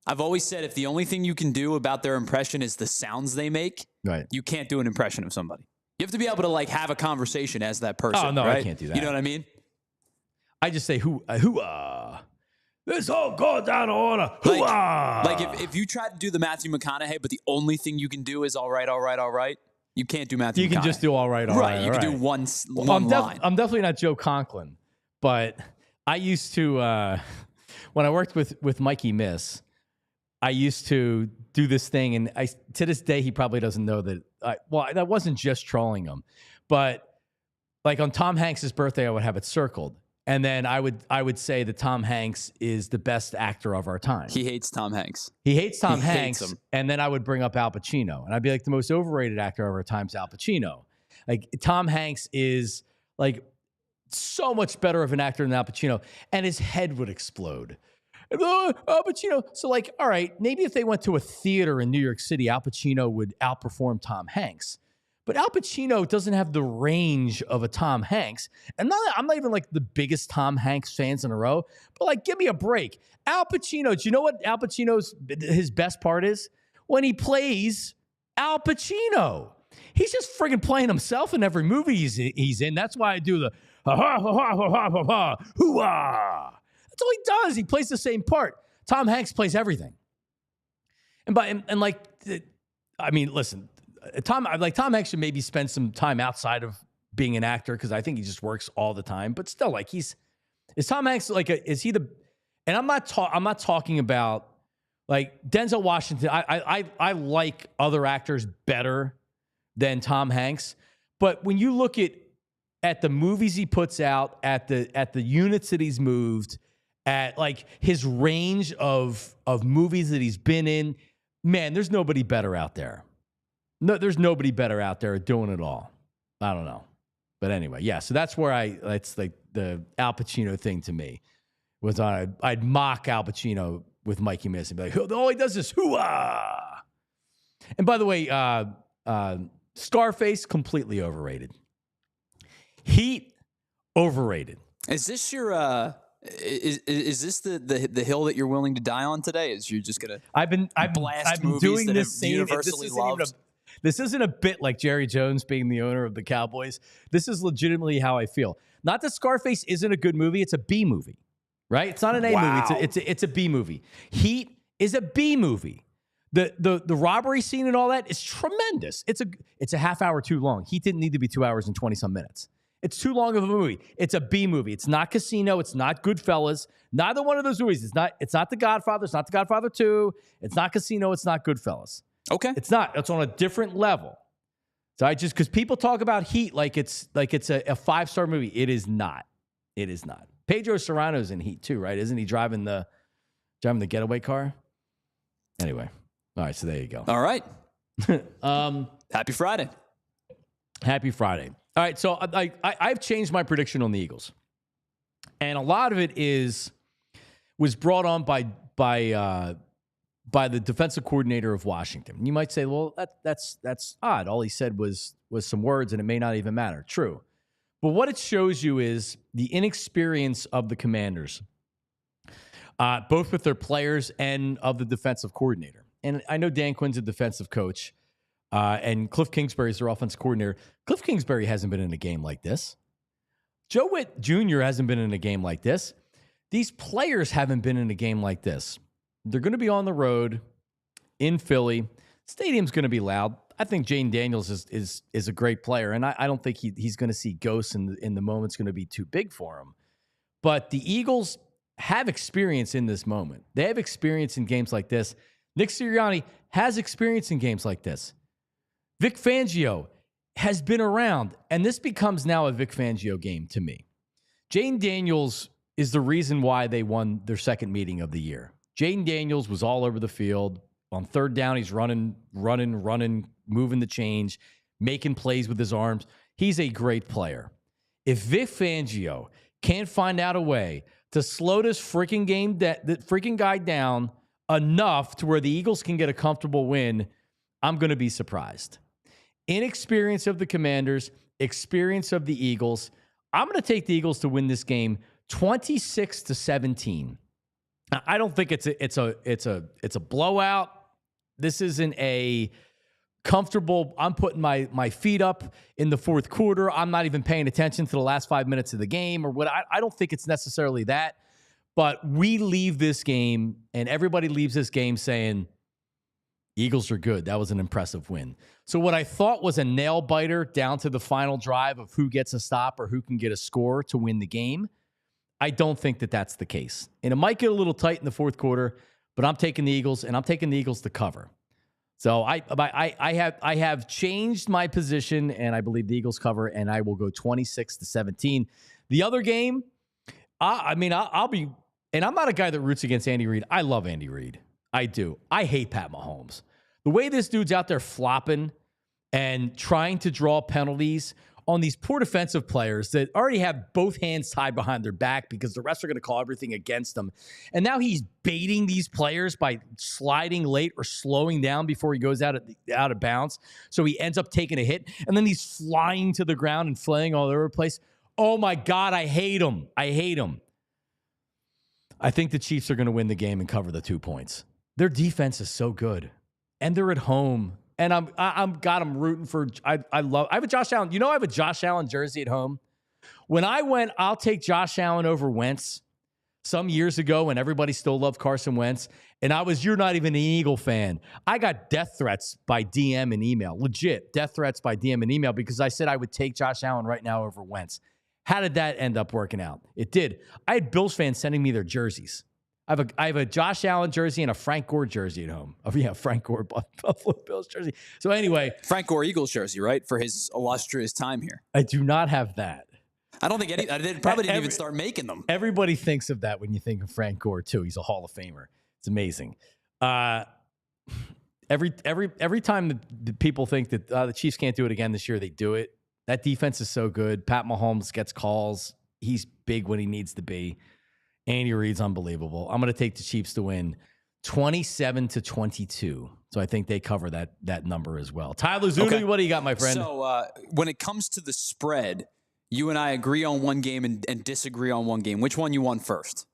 Speaker 2: I've always said if the only thing you can do about their impression is the sounds they make, right, you can't do an impression of somebody. You have to be able to like have a conversation as that person.
Speaker 1: Oh, no,
Speaker 2: right?
Speaker 1: I can't do that.
Speaker 2: You know what I mean?
Speaker 1: I just say hoo-ah. This all goes down to order. Hoo-ah.
Speaker 2: Like if you try to do the Matthew McConaughey, but the only thing you can do is all right, you can't do Matthew McConaughey.
Speaker 1: You can just do all right, all right.
Speaker 2: You can do one line.
Speaker 1: I'm definitely not Joe Conklin, but I used to, when I worked with Mikey Miss, I used to do this thing, and to this day, he probably doesn't know that. That wasn't just trolling him, but like on Tom Hanks' birthday, I would have it circled. And then I would say that Tom Hanks is the best actor of our time.
Speaker 2: He hates Tom Hanks.
Speaker 1: He hates him. And then I would bring up Al Pacino. And I'd be like, the most overrated actor of our time is Al Pacino. Like, Tom Hanks is like, so much better of an actor than Al Pacino, and his head would explode. Al Pacino. So, like, all right, maybe if they went to a theater in New York City, Al Pacino would outperform Tom Hanks. But Al Pacino doesn't have the range of a Tom Hanks. And I'm not even like the biggest Tom Hanks fans in a row, but like, give me a break. Al Pacino, do you know what Al Pacino's, his best part is? When he plays Al Pacino. He's just friggin' playing himself in every movie he's in. That's why I do the ha-ha-ha-ha-ha-ha-ha, hoo-ah. That's all he does. He plays the same part. Tom Hanks plays everything. Listen, Tom Hanks should maybe spend some time outside of being an actor because I think he just works all the time. But still, like, is Tom Hanks is he the? And I'm not talking about like Denzel Washington. I like other actors better than Tom Hanks, but when you look at the movies he puts out, at the units that he's moved, at like his range of movies that he's been in, man, there's nobody better out there. No, there's nobody better out there doing it all. I don't know. But anyway, yeah, so that's where it's like the Al Pacino thing to me was I'd mock Al Pacino with Mikey Madison. Be like, all he does is hoo-ah. And by the way, Scarface, completely overrated. Heat, overrated.
Speaker 2: Is this your is this the hill that you're willing to die on today? Is you're just gonna
Speaker 1: I've been doing this same
Speaker 2: universally loved?
Speaker 1: This isn't a bit like Jerry Jones being the owner of the Cowboys. This is legitimately how I feel. Not that Scarface isn't a good movie. It's a B movie, right? It's not an A movie. It's a B movie. Heat is a B movie. The robbery scene and all that is tremendous. It's a half hour too long. Heat didn't need to be 2 hours and 20 some minutes. It's too long of a movie. It's a B movie. It's not Casino. It's not Goodfellas. Neither one of those movies. It's not The Godfather. It's not The Godfather 2. It's not Casino. It's not Goodfellas.
Speaker 2: Okay.
Speaker 1: It's not. It's on a different level. So because people talk about Heat like it's a 5-star movie. It is not. It is not. Pedro Serrano's in Heat too, right? Isn't he driving the getaway car? Anyway. All right, so there you go.
Speaker 2: All right. Happy Friday.
Speaker 1: Happy Friday. All right, so I've changed my prediction on the Eagles, and a lot of it was brought on by the defensive coordinator of Washington. You might say, well, that's odd. All he said was some words, and it may not even matter. True, but what it shows you is the inexperience of the Commanders, both with their players and of the defensive coordinator. And I know Dan Quinn's a defensive coach, and Cliff Kingsbury's their offensive coordinator. Cliff Kingsbury hasn't been in a game like this. Joe Whitt Jr. hasn't been in a game like this. These players haven't been in a game like this. They're going to be on the road in Philly. Stadium's going to be loud. I think Jayden Daniels is a great player, and I don't think he's going to see ghosts in the moment's going to be too big for him. But the Eagles have experience in this moment. They have experience in games like this. Nick Sirianni has experience in games like this. Vic Fangio has been around, and this becomes now a Vic Fangio game to me. Jayden Daniels is the reason why they won their second meeting of the year. Jayden Daniels was all over the field. On third down, he's running, moving the change, making plays with his arms. He's a great player. If Vic Fangio can't find out a way to slow this freaking game, the freaking guy down enough to where the Eagles can get a comfortable win, I'm going to be surprised. Inexperience of the Commanders, experience of the Eagles. I'm going to take the Eagles to win this game 26-17. I don't think it's a blowout. This isn't a comfortable, I'm putting my feet up in the fourth quarter. I'm not even paying attention to the last 5 minutes of the game or what. I don't think it's necessarily that. But we leave this game, and everybody leaves this game saying, Eagles are good. That was an impressive win. So what I thought was a nail-biter down to the final drive of who gets a stop or who can get a score to win the game, I don't think that that's the case. And it might get a little tight in the fourth quarter, but I'm taking the Eagles, and I'm taking the Eagles to cover. So I have changed my position, and I believe the Eagles cover, and I will go 26-17. The other game, I'll be... And I'm not a guy that roots against Andy Reid. I love Andy Reid. I do. I hate Pat Mahomes. The way this dude's out there flopping and trying to draw penalties on these poor defensive players that already have both hands tied behind their back because the refs are going to call everything against them. And now he's baiting these players by sliding late or slowing down before he goes out of bounds. So he ends up taking a hit, and then he's flying to the ground and flaying all over the place. Oh, my God, I hate him. I hate him. I think the Chiefs are going to win the game and cover the 2 points. Their defense is so good, and they're at home. And I'm rooting for. I have a Josh Allen. I have a Josh Allen jersey at home. When I went, I'll take Josh Allen over Wentz some years ago when everybody still loved Carson Wentz, and you're not even an Eagle fan. I got death threats by DM and email, legit death threats by DM and email because I said I would take Josh Allen right now over Wentz. How did that end up working out? It did. I had Bills fans sending me their jerseys. I have a Josh Allen jersey and a Frank Gore jersey at home. Oh, yeah, Frank Gore Buffalo Bills jersey. So anyway.
Speaker 2: Frank Gore Eagles jersey, right? For his illustrious time here.
Speaker 1: I do not have that.
Speaker 2: I don't think they probably didn't even start making them.
Speaker 1: Everybody thinks of that when you think of Frank Gore, too. He's a Hall of Famer. It's amazing. Every time the people think that the Chiefs can't do it again this year, they do it. That defense is so good. Pat Mahomes gets calls. He's big when he needs to be. Andy Reid's unbelievable. I'm going to take the Chiefs to win 27-22. So I think they cover that number as well. Tyler Zuni, okay. What do you got, my friend?
Speaker 2: So when it comes to the spread, you and I agree on one game and disagree on one game. Which one you want first?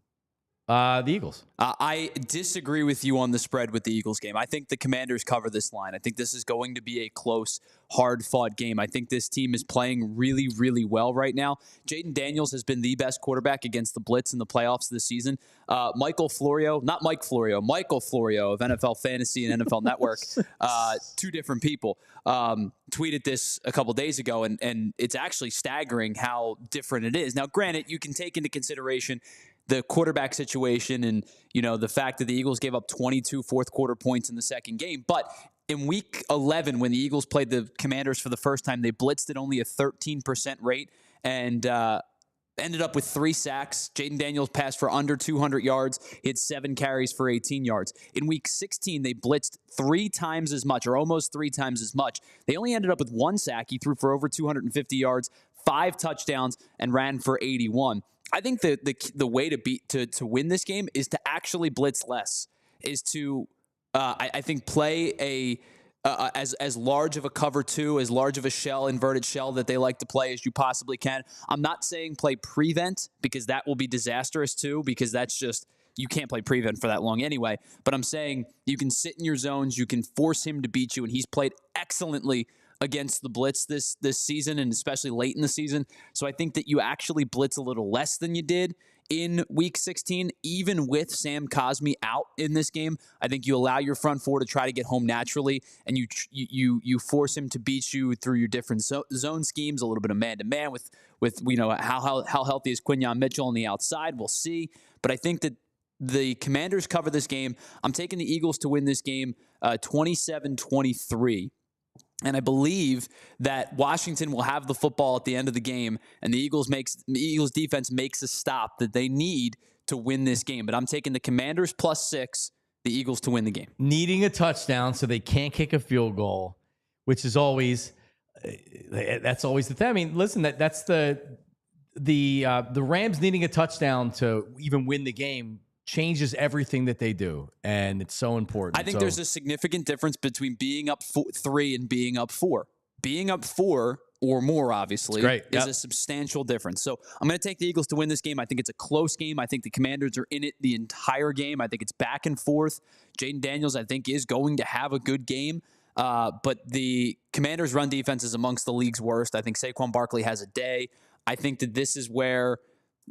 Speaker 1: The Eagles.
Speaker 2: I disagree with you on the spread with the Eagles game. I think the Commanders cover this line. I think this is going to be a close, hard-fought game. I think this team is playing really, really well right now. Jayden Daniels has been the best quarterback against the blitz in the playoffs this season. Michael Florio of NFL Fantasy and NFL Network, two different people, tweeted this a couple days ago, and it's actually staggering how different it is. Now, granted, you can take into consideration the quarterback situation and, the fact that the Eagles gave up 22 fourth quarter points in the second game. But in week 11, when the Eagles played the Commanders for the first time, they blitzed at only a 13% rate and ended up with 3 sacks. Jayden Daniels passed for under 200 yards. He had 7 carries for 18 yards. In week 16, they blitzed 3 times as much, or almost 3 times as much. They only ended up with 1 sack. He threw for over 250 yards, 5 touchdowns, and ran for 81. I think the way to win this game is to actually blitz less, is to I think play as large of a cover 2, as large of a inverted shell that they like to play as you possibly can. I'm not saying play prevent because that will be disastrous too, because that's just, you can't play prevent for that long anyway. But I'm saying you can sit in your zones, you can force him to beat you, and he's played excellently against the blitz this season, and especially late in the season. So I think that you actually blitz a little less than you did in week 16, even with Sam Cosmi out in this game. I think you allow your front four to try to get home naturally, and you force him to beat you through your different zone schemes, a little bit of man-to-man with how healthy is Quinyon Mitchell on the outside. We'll see. But I think that the Commanders cover this game. I'm taking the Eagles to win this game 27-23. And I believe that Washington will have the football at the end of the game, and the Eagles defense makes a stop that they need to win this game. But I'm taking the Commanders +6, the Eagles to win the game.
Speaker 1: Needing a touchdown so they can't kick a field goal, which is always that's always the thing. I mean, listen, that's the Rams needing a touchdown to even win the game changes everything that they do, and it's so important.
Speaker 2: I think there's a significant difference between being up 3 and being up 4. Being up 4 or more, obviously, is a substantial difference. So I'm going to take the Eagles to win this game. I think it's a close game. I think the Commanders are in it the entire game. I think it's back and forth. Jayden Daniels, I think, is going to have a good game. But the Commanders' run defense is amongst the league's worst. I think Saquon Barkley has a day. I think that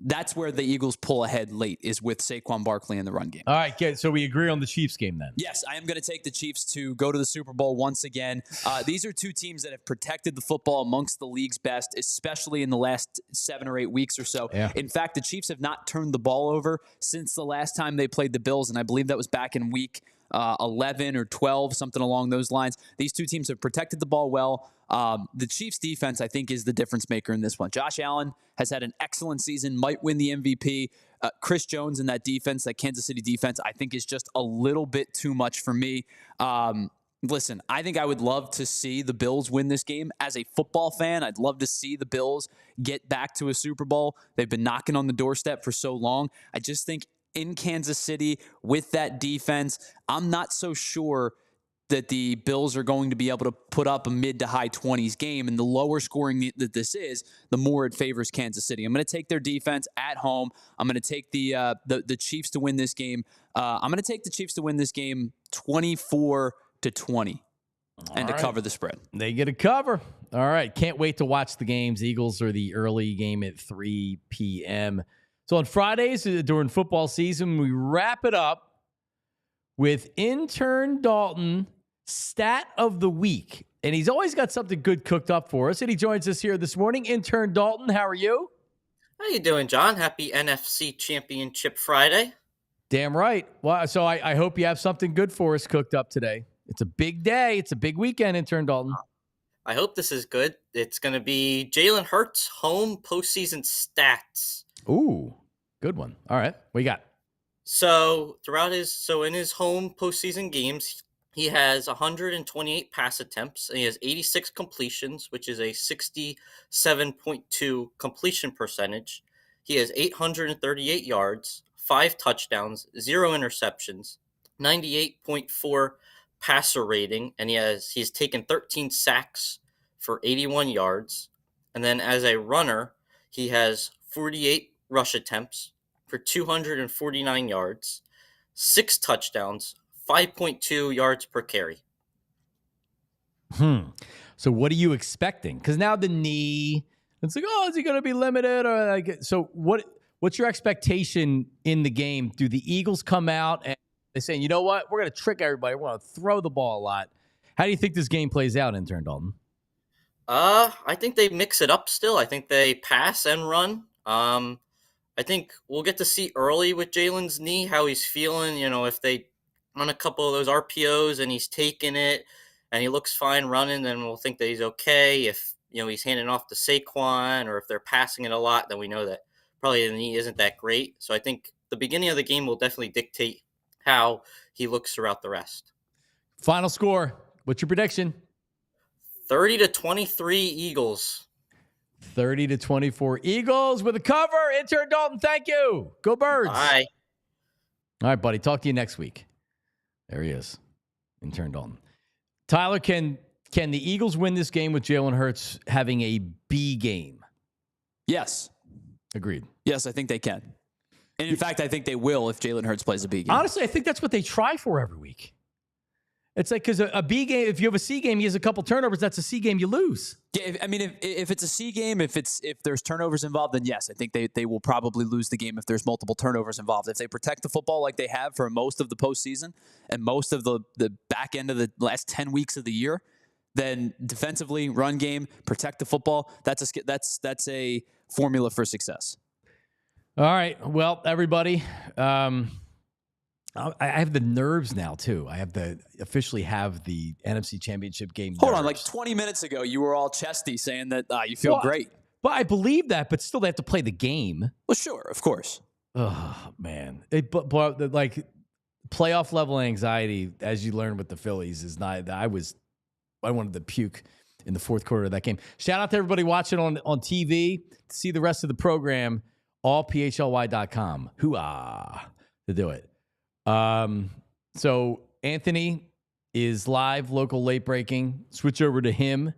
Speaker 2: that's where the Eagles pull ahead late, is with Saquon Barkley in the run game.
Speaker 1: All right, good. So we agree on the Chiefs game then.
Speaker 2: Yes, I am going to take the Chiefs to go to the Super Bowl once again. These are two teams that have protected the football amongst the league's best, especially in the last 7 or 8 weeks or so.
Speaker 1: Yeah.
Speaker 2: In fact, the Chiefs have not turned the ball over since the last time they played the Bills, and I believe that was back in week 11 or 12, something along those lines. These two teams have protected the ball well. The Chiefs defense, I think, is the difference maker in this one. Josh Allen has had an excellent season, might win the MVP. Chris Jones in that defense, that Kansas City defense, I think is just a little bit too much for me. Listen, I think I would love to see the Bills win this game. As a football fan, I'd love to see the Bills get back to a Super Bowl. They've been knocking on the doorstep for so long. I just think in Kansas City with that defense, I'm not so sure that the Bills are going to be able to put up a mid to high 20s game. And the lower scoring that this is, the more it favors Kansas City. I'm going to take their defense at home. I'm going to take the Chiefs to win this game. I'm going to take the Chiefs to win this game 24-20 and to cover the spread.
Speaker 1: They get a cover. All right. Can't wait to watch the games. Eagles are the early game at 3 p.m. So on Fridays during football season, we wrap it up with Intern Daulton stat of the week. And he's always got something good cooked up for us. And he joins us here this morning. Intern Daulton, how are you?
Speaker 5: How you doing, John? Happy NFC Championship Friday.
Speaker 1: Damn right. Well, so I hope you have something good for us cooked up today. It's a big day. It's a big weekend, Intern Daulton.
Speaker 5: I hope this is good. It's going to be Jalen Hurts home postseason stats.
Speaker 1: Ooh, good one. All right. What you got?
Speaker 5: So in his home postseason games, he has 128 pass attempts, and he has 86 completions, which is a 67.2 completion percentage. He has 838 yards, 5 touchdowns, 0 interceptions, 98.4 passer rating, and he's taken 13 sacks for 81 yards. And then as a runner, he has 48 rush attempts for 249 yards, 6 touchdowns, 5.2 yards per carry.
Speaker 1: So what are you expecting? Because now the knee, it's like, oh, is he going to be limited? Or like, so what's your expectation in the game? Do the Eagles come out and they're saying, you know what, we're going to trick everybody, we're going to throw the ball a lot? How do you think this game plays out, Intern Daulton?
Speaker 5: I think they mix it up still. I think they pass and run. I think we'll get to see early with Jalen's knee how he's feeling. You know, if they run a couple of those RPOs and he's taking it and he looks fine running, then we'll think that he's okay. If, you know, he's handing off to Saquon, or if they're passing it a lot, then we know that probably the knee isn't that great. So I think the beginning of the game will definitely dictate how he looks throughout the rest.
Speaker 1: Final score. What's your prediction?
Speaker 5: 30-23 Eagles.
Speaker 1: 30-24 Eagles with a cover. Intern Daulton, thank you. Go Birds.
Speaker 5: Bye.
Speaker 1: All right, buddy. Talk to you next week. There he is. Intern Daulton. Tyler, can the Eagles win this game with Jalen Hurts having a B game?
Speaker 2: Yes.
Speaker 1: Agreed.
Speaker 2: Yes, I think they can. And in fact, I think they will if Jalen Hurts plays a B game.
Speaker 1: Honestly, I think that's what they try for every week. It's like, because a B game, if you have a C game, he has a couple turnovers, that's a C game you lose.
Speaker 2: Yeah, I mean, if it's a C game, if there's turnovers involved, then yes, I think they will probably lose the game if there's multiple turnovers involved. If they protect the football like they have for most of the postseason and most of the back end of the last 10 weeks of the year, then defensively, run game, protect the football, that's a formula for success.
Speaker 1: All right. Well, everybody, I have the nerves now, too. I have to officially have the NFC Championship Game.
Speaker 2: Hold on. Like 20 minutes ago, you were all chesty saying that you feel great.
Speaker 1: But I believe that, but still they have to play the game.
Speaker 2: Well, sure. Of course.
Speaker 1: Oh, man. But like playoff level anxiety, as you learned with the Phillies, is not, I wanted to puke in the fourth quarter of that game. Shout out to everybody watching on TV. To see the rest of the program, allphly.com. Hoo-ah to do it. So Anthony is live, local late breaking. Switch over to him.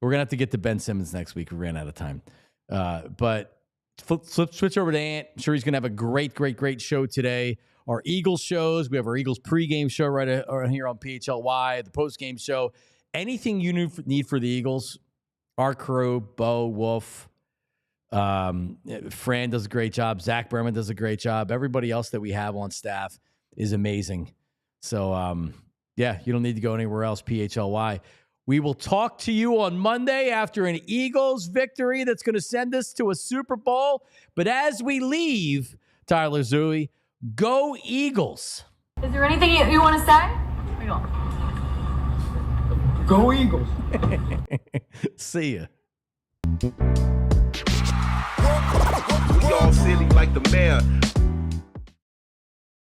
Speaker 1: We're going to have to get to Ben Simmons next week. We ran out of time. But switch over to Ant. I'm sure he's going to have a great show today. Our Eagles shows. We have our Eagles pregame show right here on PHLY, the postgame show. Anything you need for the Eagles, our crew, Bo, Wolf, Fran does a great job. Zach Berman does a great job. Everybody else that we have on staff is amazing. So, yeah, you don't need to go anywhere else, PHLY. We will talk to you on Monday after an Eagles victory that's going to send us to a Super Bowl. But as we leave, Tyler Zooey, go Eagles.
Speaker 6: Is there anything you want to say?
Speaker 7: Go Eagles.
Speaker 1: See ya.
Speaker 8: We all silly like the mayor.